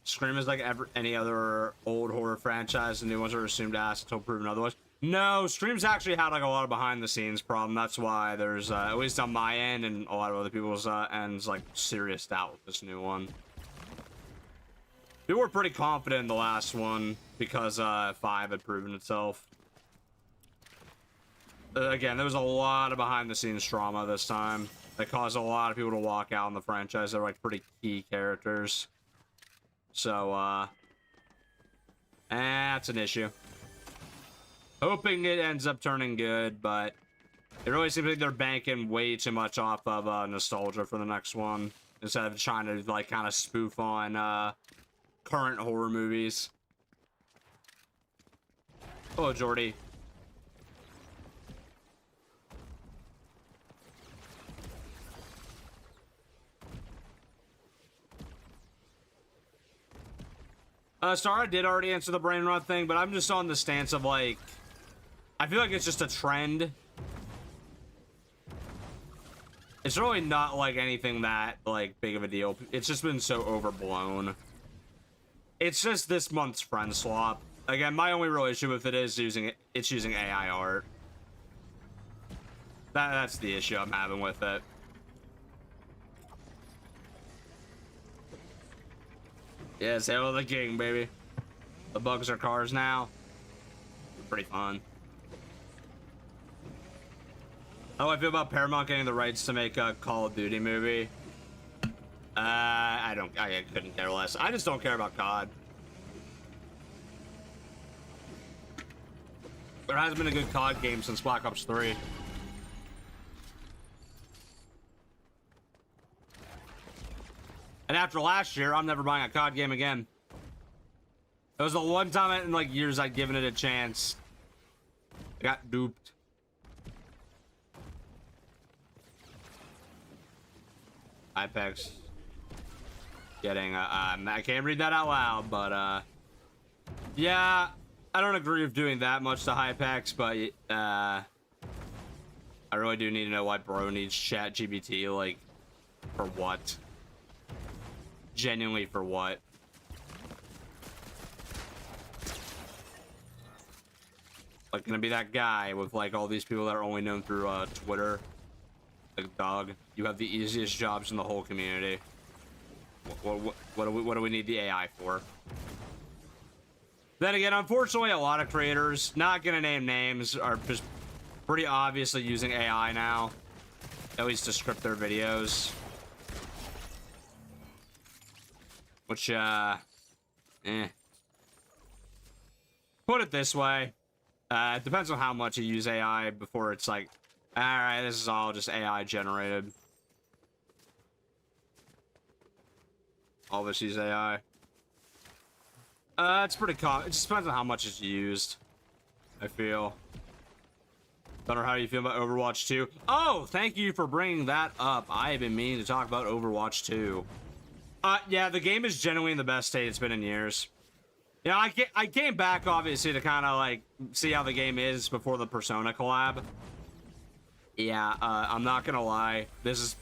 Scream is like any other old horror franchise, and new ones are assumed to ask until proven otherwise. No, Scream's actually had like a lot of behind the scenes problem. That's why there's at least on my end and a lot of other people's ends like serious doubt with this new one. People were pretty confident in the last one because 5 had proven itself. Again, there was a lot of behind the scenes drama this time that caused a lot of people to walk out in the franchise. They're like pretty key characters. So, that's an issue. Hoping it ends up turning good, but it really seems like they're banking way too much off of nostalgia for the next one instead of trying to like kind of spoof on current horror movies. Oh, Jordy. Star, I did already answer the brain rot thing, but I'm just on the stance of like, I feel like it's just a trend. It's really not like anything that like big of a deal. It's just been so overblown. It's just this month's friend swap. Again, my only real issue with it is using AI art. That's the issue I'm having with it. Yeah, Hail the King, baby. The bugs are cars now. Pretty fun. How do I feel about Paramount getting the rights to make a Call of Duty movie? I couldn't care less. I just don't care about COD. There hasn't been a good COD game since Black Ops 3. And after last year, I'm never buying a COD game again. It was the one time in like years I'd given it a chance. I got duped. Apex. Getting, I can't read that out loud, but, yeah, I don't agree with doing that much to Hypex, but, I really do need to know why bro needs ChatGPT, like, for what? Genuinely for what? Like, gonna be that guy with, like, all these people that are only known through, Twitter. Like, dog, you have the easiest jobs in the whole community. What do we need the AI for? Then again, unfortunately, a lot of creators, not gonna name names, are just pretty obviously using AI now, at least to script their videos. Which, Put it this way, it depends on how much you use AI before it's like, all right, this is all just AI generated. All this use AI. It's pretty common. It just depends on how much it's used, I feel. Thunder, how do you feel about Overwatch 2? Oh, thank you for bringing that up. I have been meaning to talk about Overwatch 2. Yeah, the game is genuinely in the best state it's been in years. You know, I came back, obviously, to kind of, like, see how the game is before the Persona collab. Yeah, I'm not gonna lie. This is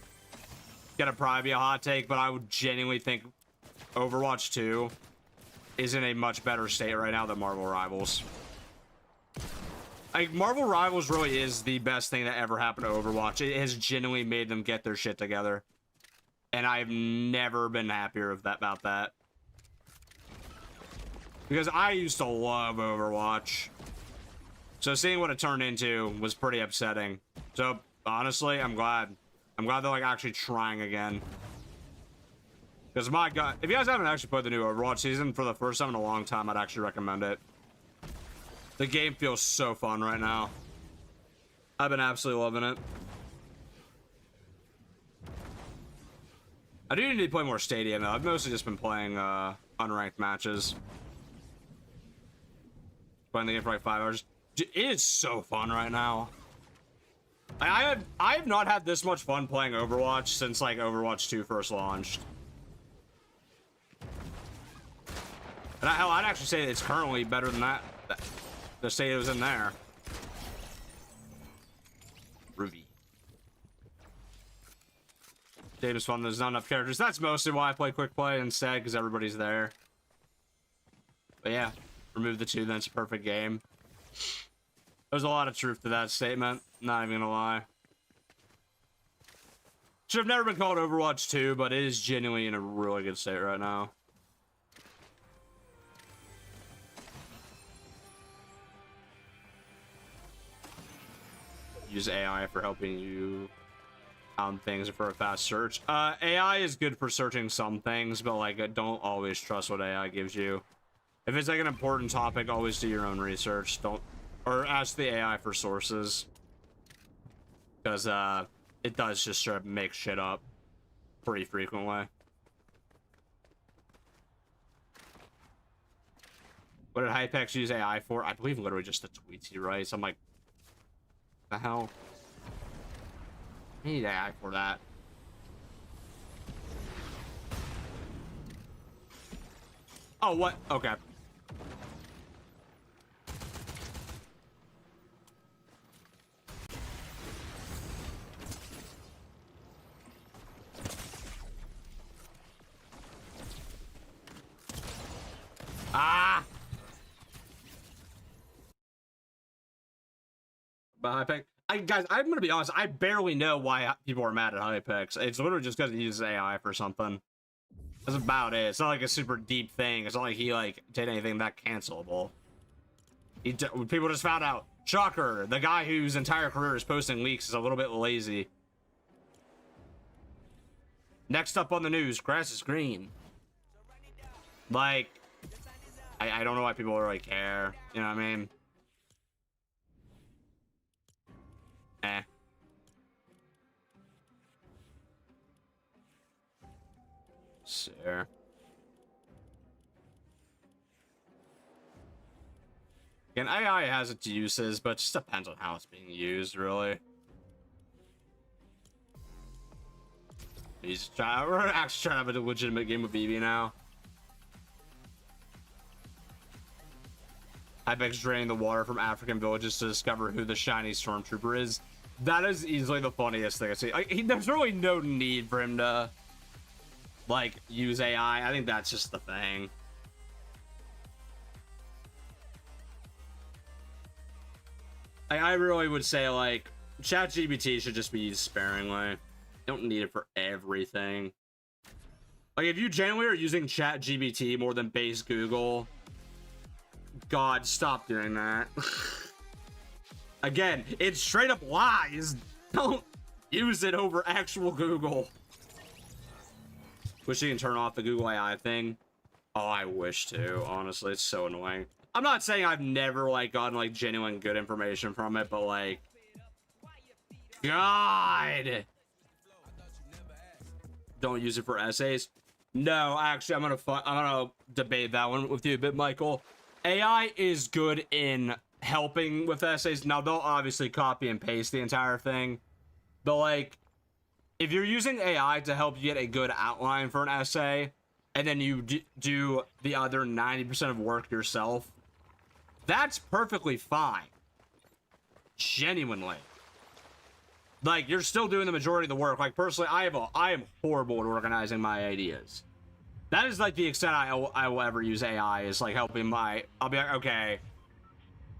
gonna probably be a hot take, but I would genuinely think Overwatch 2 is in a much better state right now than Marvel Rivals. Like, Marvel Rivals really is the best thing that ever happened to Overwatch. It has genuinely made them get their shit together. And I've never been happier about that. Because I used to love Overwatch. So seeing what it turned into was pretty upsetting. So, honestly, I'm glad. I'm glad they're, like, actually trying again. Because, my God, if you guys haven't actually played the new Overwatch season for the first time in a long time, I'd actually recommend it. The game feels so fun right now. I've been absolutely loving it. I do need to play more Stadium, though. I've mostly just been playing, unranked matches. Playing the game for, like, 5 hours. It is so fun right now. I have not had this much fun playing Overwatch since, like, Overwatch 2 first launched. And hell, I'd actually say it's currently better than that. The state it was in there. Ruby. Game is fun. There's not enough characters. That's mostly why I play quick play instead, because everybody's there. But yeah, remove the 2, then it's a perfect game. There's a lot of truth to that statement. Not even gonna lie. Should have never been called Overwatch 2, but it is genuinely in a really good state right now. Use AI for helping you on things for a fast search. AI is good for searching some things, but like don't always trust what AI gives you. If it's like an important topic, always do your own research. Don't, or ask the AI for sources, because it does just sort of make shit up pretty frequently. What did Hypex use AI for? I believe literally just the tweets he writes. I'm like, the hell? I need AI for that. Oh, what? Okay. Ah! But Hypex, guys, I'm gonna be honest. I barely know why people are mad at Hypex. It's literally just because he uses AI for something. That's about it. It's not like a super deep thing. It's not like he like did anything that cancelable. People just found out. Shocker! The guy whose entire career is posting leaks is a little bit lazy. Next up on the news, grass is green. Like, I don't know why people really care. You know what I mean? Eh. Sure. Again, AI has its uses, but it just depends on how it's being used, really. We're actually trying to have a legitimate game of BB now. Hypex draining the water from African villages to discover who the shiny stormtrooper is. That is easily the funniest thing I see. Like, there's really no need for him to, like, use AI. I think that's just the thing. I really would say, like, ChatGPT should just be used sparingly. You don't need it for everything. Like, if you genuinely are using ChatGPT more than base Google, God, stop doing that. Again, it's straight up lies. Don't use it over actual Google. Wish you can turn off the Google AI thing. Oh, I wish to. Honestly, it's so annoying. I'm not saying I've never, like, gotten, like, genuine good information from it, but, like, God, don't use it for essays. No, actually, I'm gonna debate that one with you a bit, Michael. AI is good in helping with essays. Now, they'll obviously copy and paste the entire thing, but, like, if you're using AI to help you get a good outline for an essay, and then you do the other 90% of work yourself, that's perfectly fine. Genuinely. Like, you're still doing the majority of the work. Like, personally, I am horrible at organizing my ideas. That is, like, the extent I will ever use AI, is, like, helping I'll be like, okay,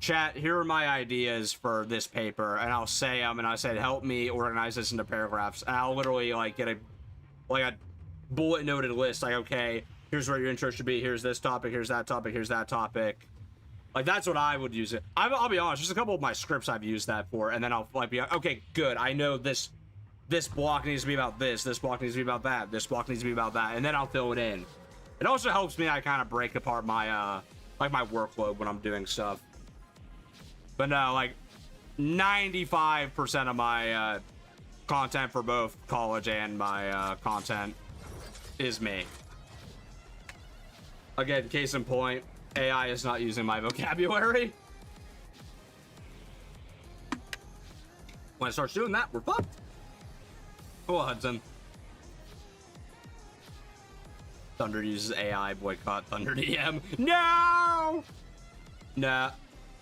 chat, here are my ideas for this paper, and I'll say them, and I said, help me organize this into paragraphs, and I'll literally, like, get a bullet noted list, like, okay, here's where your intro should be, here's this topic, here's that topic, here's that topic. Like, that's what I would use it. I'll be honest, just a couple of my scripts I've used that for, and then I'll, like, be like, okay, good, I know this block needs to be about this block needs to be about that, this block needs to be about that, and then I'll fill it in. It also helps me, I kind of break apart my, like, my workload when I'm doing stuff. But no, like, 95% of my, content for both college and my, content is me. Again, case in point, AI is not using my vocabulary. When it starts doing that, we're fucked. Oh, Hudson. Thunder uses AI, boycott Thunder DM. No! Nah.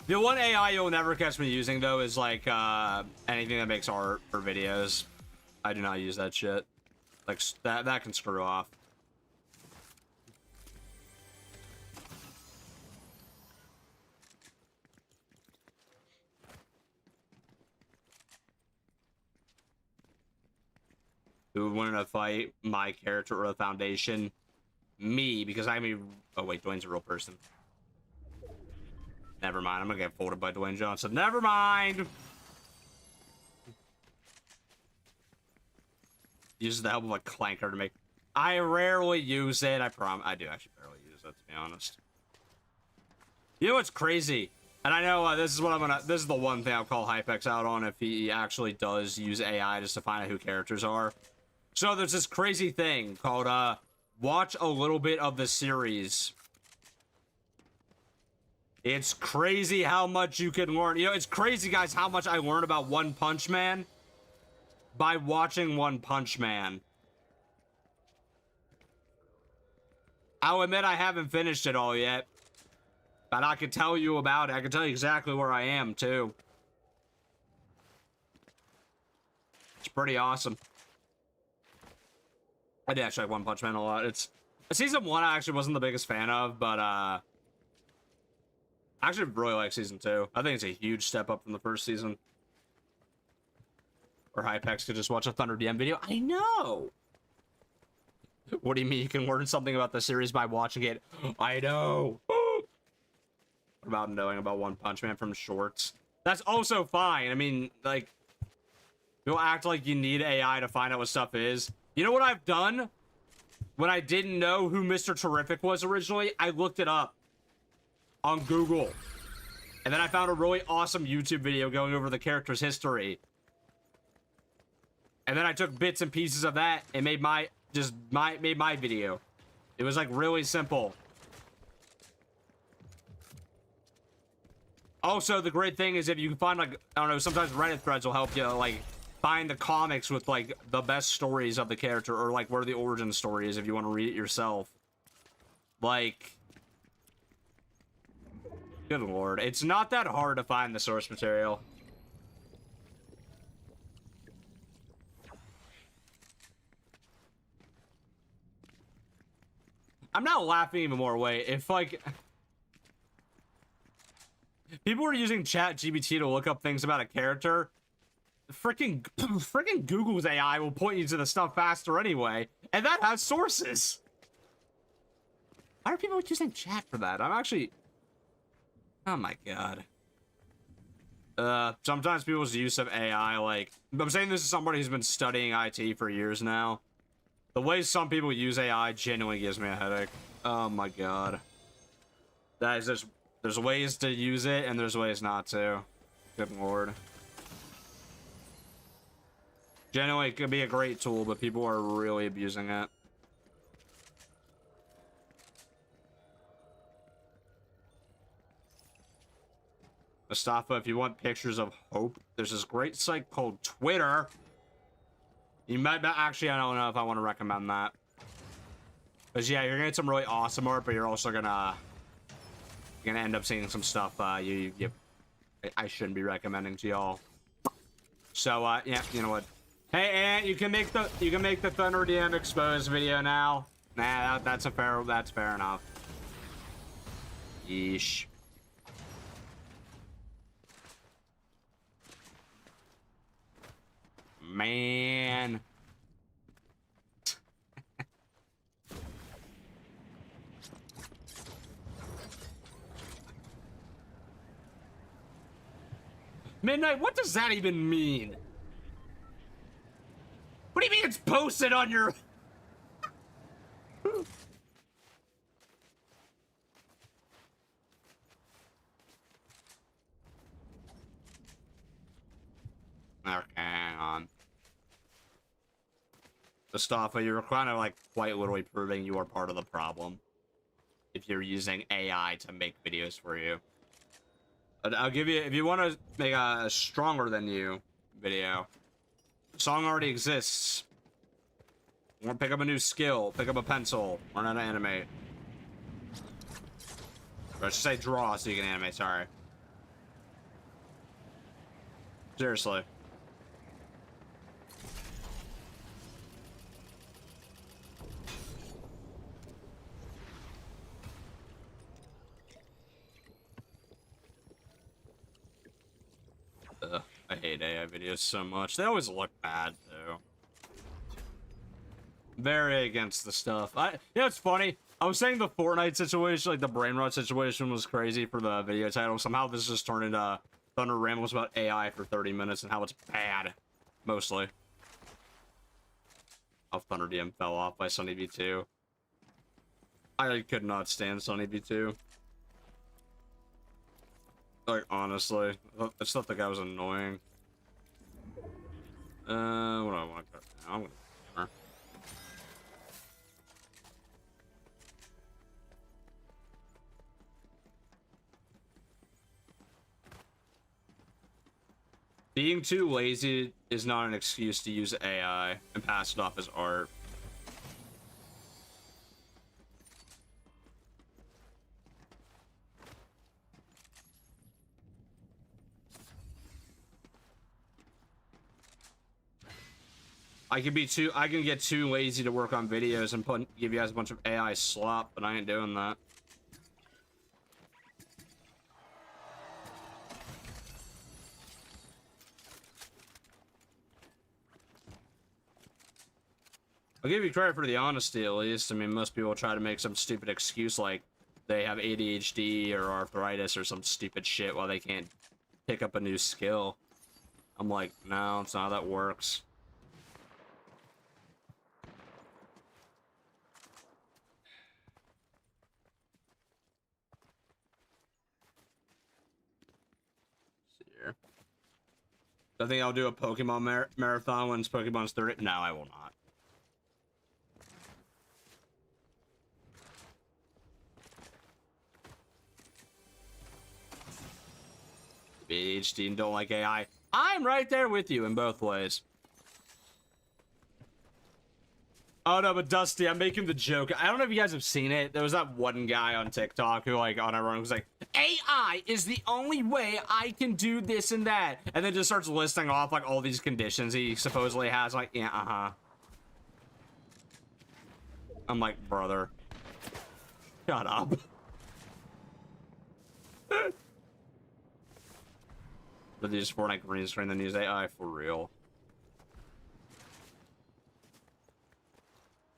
The one AI you'll never catch me using, though, is, like, anything that makes art or videos. I do not use that shit. Like, that can screw off. Who would win in a fight? My character or the Foundation? Me, because I'm a... Oh, wait, Dwayne's a real person. Never mind, I'm gonna get folded by Dwayne Johnson. Never mind! Uses the help of a clanker to make... I rarely use it, I do actually barely use it, to be honest. You know what's crazy? And I know this is the one thing I'll call Hypex out on if he actually does use AI just to find out who characters are. So there's this crazy thing called, watch a little bit of the series. It's crazy how much you can learn. You know, it's crazy, guys, how much I learned about One Punch Man by watching One Punch Man. I'll admit I haven't finished it all yet, but I can tell you about it. I can tell you exactly where I am, too. It's pretty awesome. I did actually like One Punch Man a lot. It's season 1 I actually wasn't the biggest fan of, but I actually really like season 2. I think it's a huge step up from the first season. Or Hypex could just watch a Thunder DM video. I know! What do you mean you can learn something about the series by watching it? I know! What about knowing about One Punch Man from shorts? That's also fine. I mean, like, you'll act like you need AI to find out what stuff is. You know what I've done? When I didn't know who Mr. Terrific was originally, I looked it up on Google. And then I found a really awesome YouTube video going over the character's history. And then I took bits and pieces of that and made my video. It was like really simple. Also, the great thing is if you can find, like, I don't know, sometimes Reddit threads will help you, like, find the comics with, like, the best stories of the character, or, like, where the origin story is if you want to read it yourself. Like, good lord. It's not that hard to find the source material. I'm not laughing even more. Wait, if, like... people were using ChatGPT to look up things about a character. Freaking Google's AI will point you to the stuff faster anyway, and that has sources. Why are people using chat for that? I'm actually... oh my god. Sometimes people's use of AI, like... I'm saying this is somebody who's been studying IT for years now. The way some people use AI genuinely gives me a headache. Oh my god. That is just... there's ways to use it, and there's ways not to. Good lord. Genuinely, it could be a great tool, but people are really abusing it. Mustafa, if you want pictures of hope, there's this great site called Twitter. You might actually, I don't know if I want to recommend that. Because yeah, you're gonna get some really awesome art, but you're also gonna end up seeing some stuff I shouldn't be recommending to y'all. So yeah, you know what? Hey Ant, you can make the Thunder DM exposed video now. Nah, that's fair enough. Yeesh. Man. Midnight, what does that even mean? What do you mean it's posted on your... okay, hang on. Mustafa, you're kind of like quite literally proving you are part of the problem. If you're using AI to make videos for you. I'll give you, if you want to make a stronger than you video, the song already exists. You want to pick up a new skill, pick up a pencil, learn how to animate. Or I should say draw so you can animate, sorry. Seriously. Ugh, I hate AI videos so much. They always look bad, though. Very against the stuff. You know, it's funny. I was saying the Fortnite situation, like the Brainrot situation, was crazy for the video title. Somehow this just turned into Thunder Rambles about AI for 30 minutes and how it's bad, mostly. How Thunder DM fell off by Sunny V2. I could not stand Sunny V2. Like, honestly, I just thought the guy was annoying. What do I want to go now? I'm gonna... Being too lazy is not an excuse to use AI and pass it off as art. I can get too lazy to work on videos and give you guys a bunch of AI slop, but I ain't doing that. I'll give you credit for the honesty, at least. I mean, most people try to make some stupid excuse like they have ADHD or arthritis or some stupid shit while they can't pick up a new skill. I'm like, no, it's not how that works. I think I'll do a Pokemon marathon once Pokemon's 30. No, I will not. ADHD and don't like AI. I'm right there with you in both ways. Oh no, but Dusty, I'm making the joke. I don't know if you guys have seen it. There was that one guy on TikTok who, like, on everyone was like, AI is the only way I can do this and that. And then just starts listing off, like, all these conditions he supposedly has. Like, yeah, I'm like, brother. Shut up. But they just Fortnite green screen then use AI for real.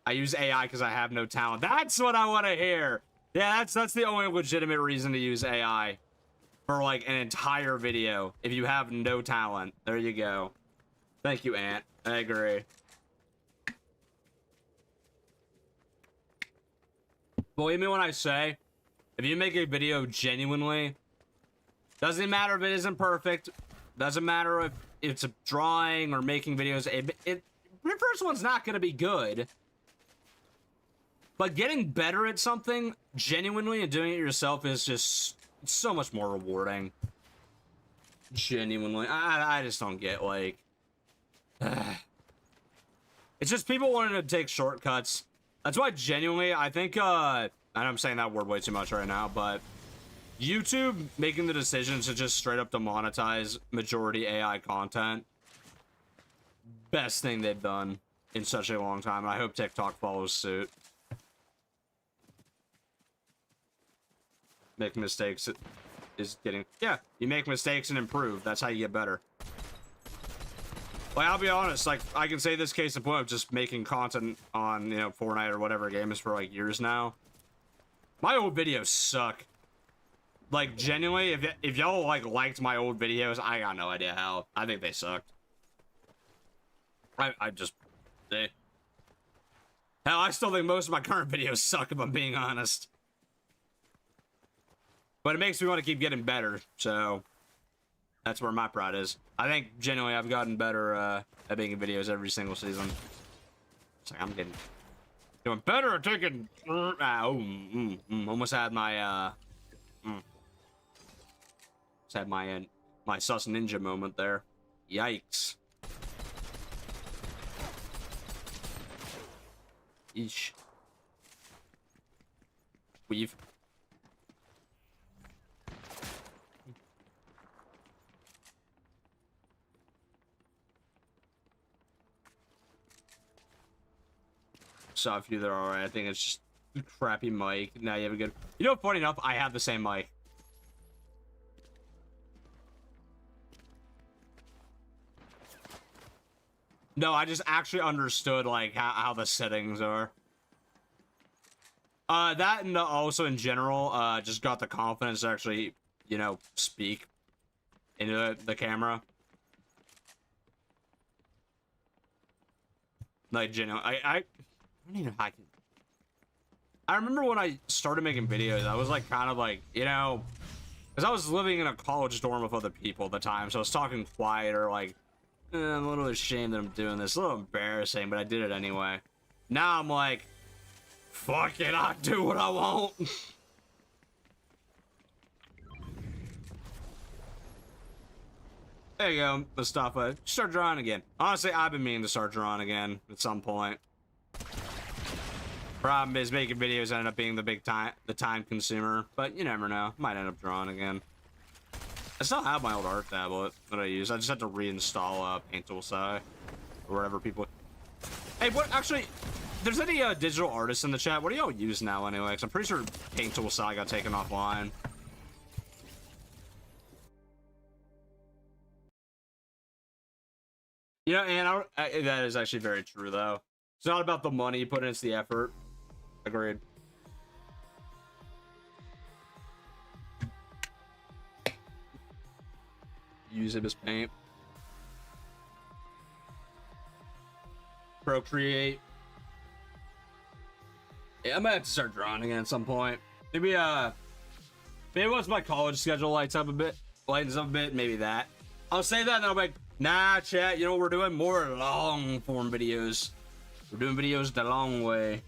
I use AI because I have no talent. That's what I want to hear. Yeah, that's the only legitimate reason to use AI for like an entire video. If you have no talent, there you go. Thank you, Ant. I agree. Believe me when I say, if you make a video genuinely, doesn't matter if it isn't perfect, doesn't matter if it's a drawing or making videos. The first one's not going to be good. But getting better at something genuinely and doing it yourself is just so much more rewarding. Genuinely. I just don't get, like... It's just people wanting to take shortcuts. That's why genuinely, I think, and I'm saying that word way too much right now, but YouTube making the decision to just straight up demonetize majority AI content, best thing they've done in such a long time. And I hope TikTok follows suit. Make mistakes is getting... Yeah, you make mistakes and improve. That's how you get better. Like, I'll be honest, like, I can say this case in point of just making content on, you know, Fortnite or whatever game is for, like, years now. My old videos suck. Like, genuinely, if y'all, like, liked my old videos, I got no idea how. I think they sucked. I just... Hell, I still think most of my current videos suck, if I'm being honest. But it makes me want to keep getting better, so that's where my pride is. I think, genuinely, I've gotten better at making videos every single season. It's like, I'm doing better at taking... almost had my, just had my sus ninja moment there. Yikes. Eesh. Weave. Saw a few that are alright. I think it's just a crappy mic. Now you have a good... You know, funny enough, I have the same mic. No, I just actually understood, like, how the settings are. That and also in general, just got the confidence to actually, you know, speak into the camera. Like, genuinely, I don't even know how I remember when I started making videos, I was like kind of like, you know, because I was living in a college dorm with other people at the time, so I was talking quieter, like, I'm a little ashamed that I'm doing this. A little embarrassing, but I did it anyway. Now I'm like, fuck it, I'll do what I want. There you go, Mustafa. Start drawing again. Honestly, I've been meaning to start drawing again at some point. Problem is, making videos ended up being the time consumer, but you never know. Might end up drawing again. I still have my old art tablet that I use. I just have to reinstall Paint Tool Sci or whatever people. Hey, what? Actually, if there's any digital artists in the chat, what do y'all use now anyway? Because I'm pretty sure Paint Tool Sci got taken offline. Yeah, and that is actually very true though. It's not about the money you put in; it's the effort. Agreed. Use it as paint. Procreate. Yeah, I might have to start drawing again at some point. Maybe once my college schedule lightens up a bit, maybe that. I'll say that and I'll make Nah, chat, you know, we're doing more long form videos. We're doing videos the long way.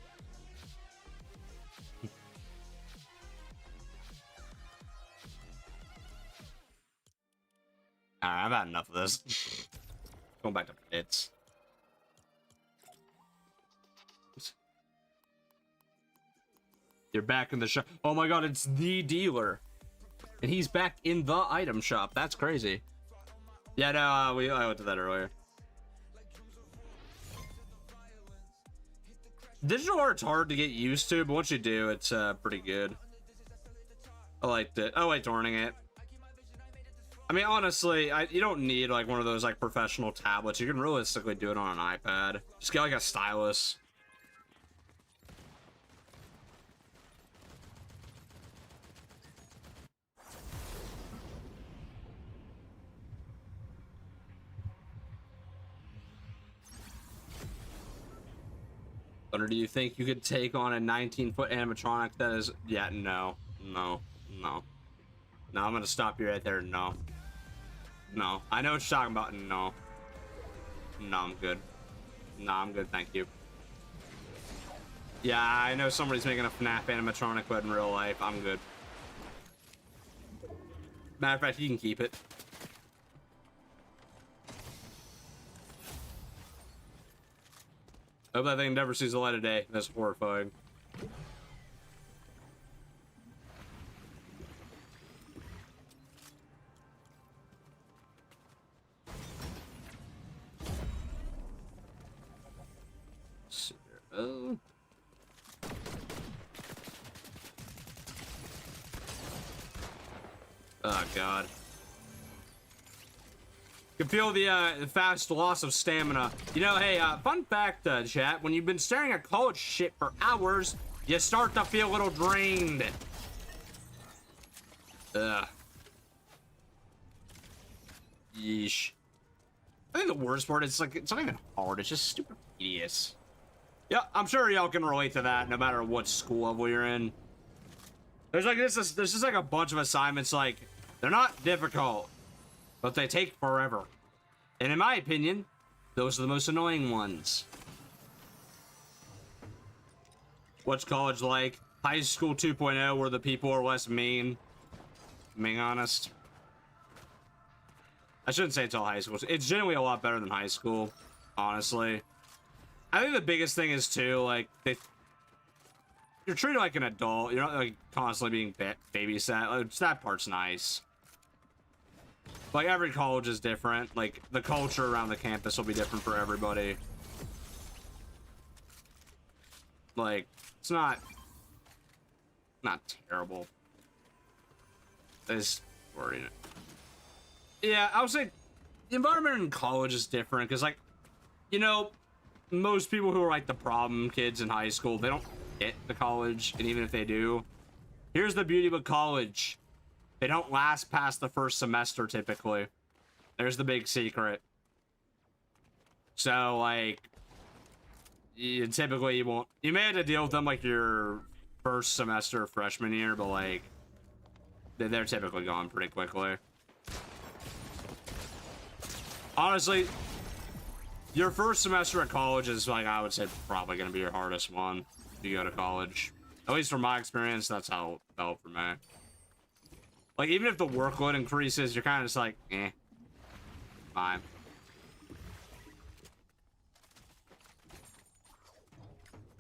Alright, I've had enough of this. Going back to pits. You're back in the shop. Oh my god, it's the dealer. And he's back in the item shop. That's crazy. Yeah, no, I went to that earlier. Digital art's hard to get used to, but once you do, it's pretty good. I liked it. I liked learning it. I mean, honestly, you don't need like one of those like professional tablets. You can realistically do it on an iPad. Just get like a stylus. Or do you think you could take on a 19-foot animatronic that is... Yeah, no. No. No. No, I'm gonna stop you right there. No. No. I know what you're talking about. No. No, I'm good. No, I'm good, thank you. Yeah, I know somebody's making a FNAF animatronic, but in real life, I'm good. Matter of fact, you can keep it. I hope that thing never sees the light of day. That's horrifying. Oh. Oh god. You can feel the fast loss of stamina. You know, hey, fun fact, chat, when you've been staring at college shit for hours, you start to feel a little drained. Ugh. Yeesh. I think the worst part is, like, it's not even hard, it's just stupid tedious. Yeah, I'm sure y'all can relate to that no matter what school level you're in. There's just like a bunch of assignments, like, they're not difficult, but they take forever. And in my opinion, those are the most annoying ones. What's college like? High school 2.0, where the people are less mean. Being honest. I shouldn't say it's all high school. It's generally a lot better than high school, honestly. I think the biggest thing is, too, like, you're treated like an adult. You're not, like, constantly being babysat. Like, that part's nice. Like, every college is different. Like, the culture around the campus will be different for everybody. Like, it's not terrible. It's worrying it. Yeah, I would say the environment in college is different because, like, you know, most people who are like the problem kids in high school, they don't get to college, and even if they do, here's the beauty of college: they don't last past the first semester typically. There's the big secret. So, like, typically you won't. You may have to deal with them like your first semester freshman year, but like they're typically gone pretty quickly. Honestly, your first semester at college is, like, I would say probably going to be your hardest one if you go to college. At least from my experience, that's how it felt for me. Like, even if the workload increases, you're kind of just like, eh, fine.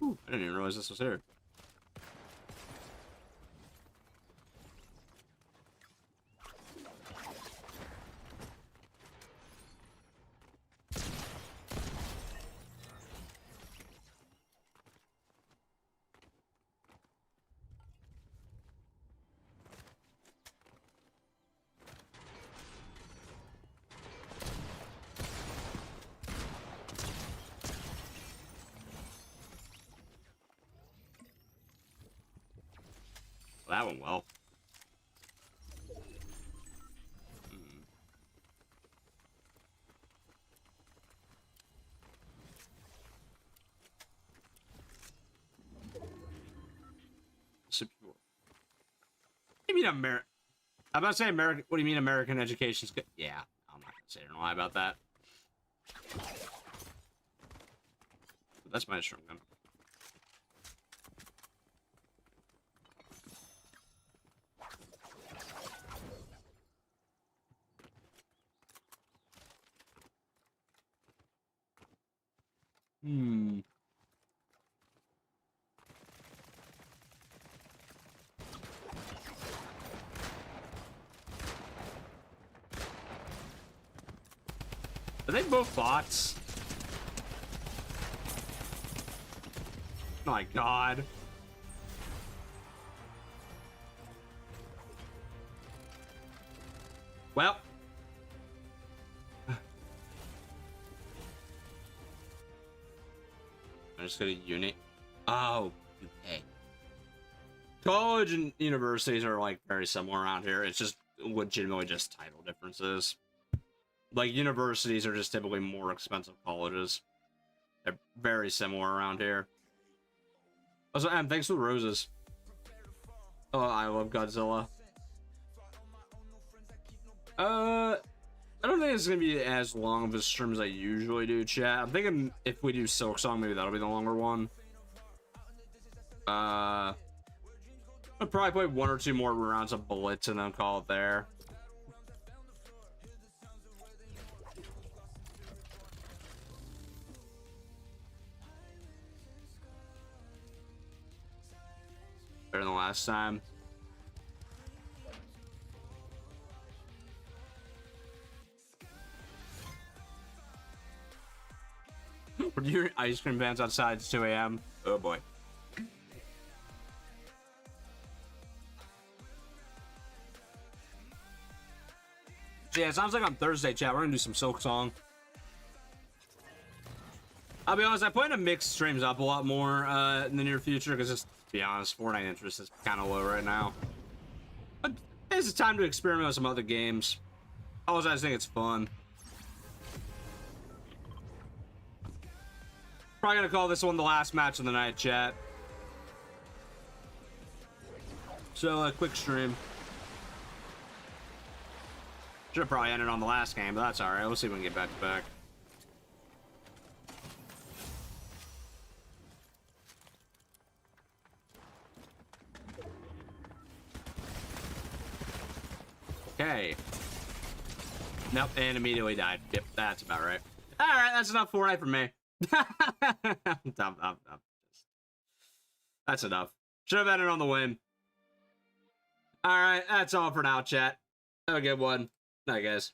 Ooh, I didn't even realize this was here. That went well. What do you mean American? I'm about to say American. What do you mean American education's good? Yeah, I'm not gonna Say don't lie about that. That's my string gun. Hmm. Are they both bots? My God. Well. I'm just gonna unit. Oh, UK. College and universities are like very similar around here. It's just legitimately just title differences. Like universities are just typically more expensive colleges. They're very similar around here. Also, and thanks for the roses. Oh, I love Godzilla. I don't think it's gonna be as long of a stream as I usually do, chat. I'm thinking if we do Silk Song, maybe that'll be the longer one. I'll probably play 1 or 2 more rounds of Blitz and then call it there. Better than last time. Were your ice cream vans outside? It's 2 a.m. Oh boy. So yeah, it sounds like on Thursday, chat, we're gonna do some Silk Song. I'll be honest, I plan to mix streams up a lot more in the near future because, just to be honest, Fortnite interest is kind of low right now. But it's time to experiment with some other games. Also, I just think it's fun. Probably gonna call this one the last match of the night, chat. So, a quick stream. Should have probably ended on the last game, but that's alright. We'll see if we can get back to back. Okay. Nope, and immediately died. Yep, that's about right. Alright, that's enough Fortnite for me. That's enough. Should have ended on the win. Alright, that's all for now, chat. Have a good one. Night, guys.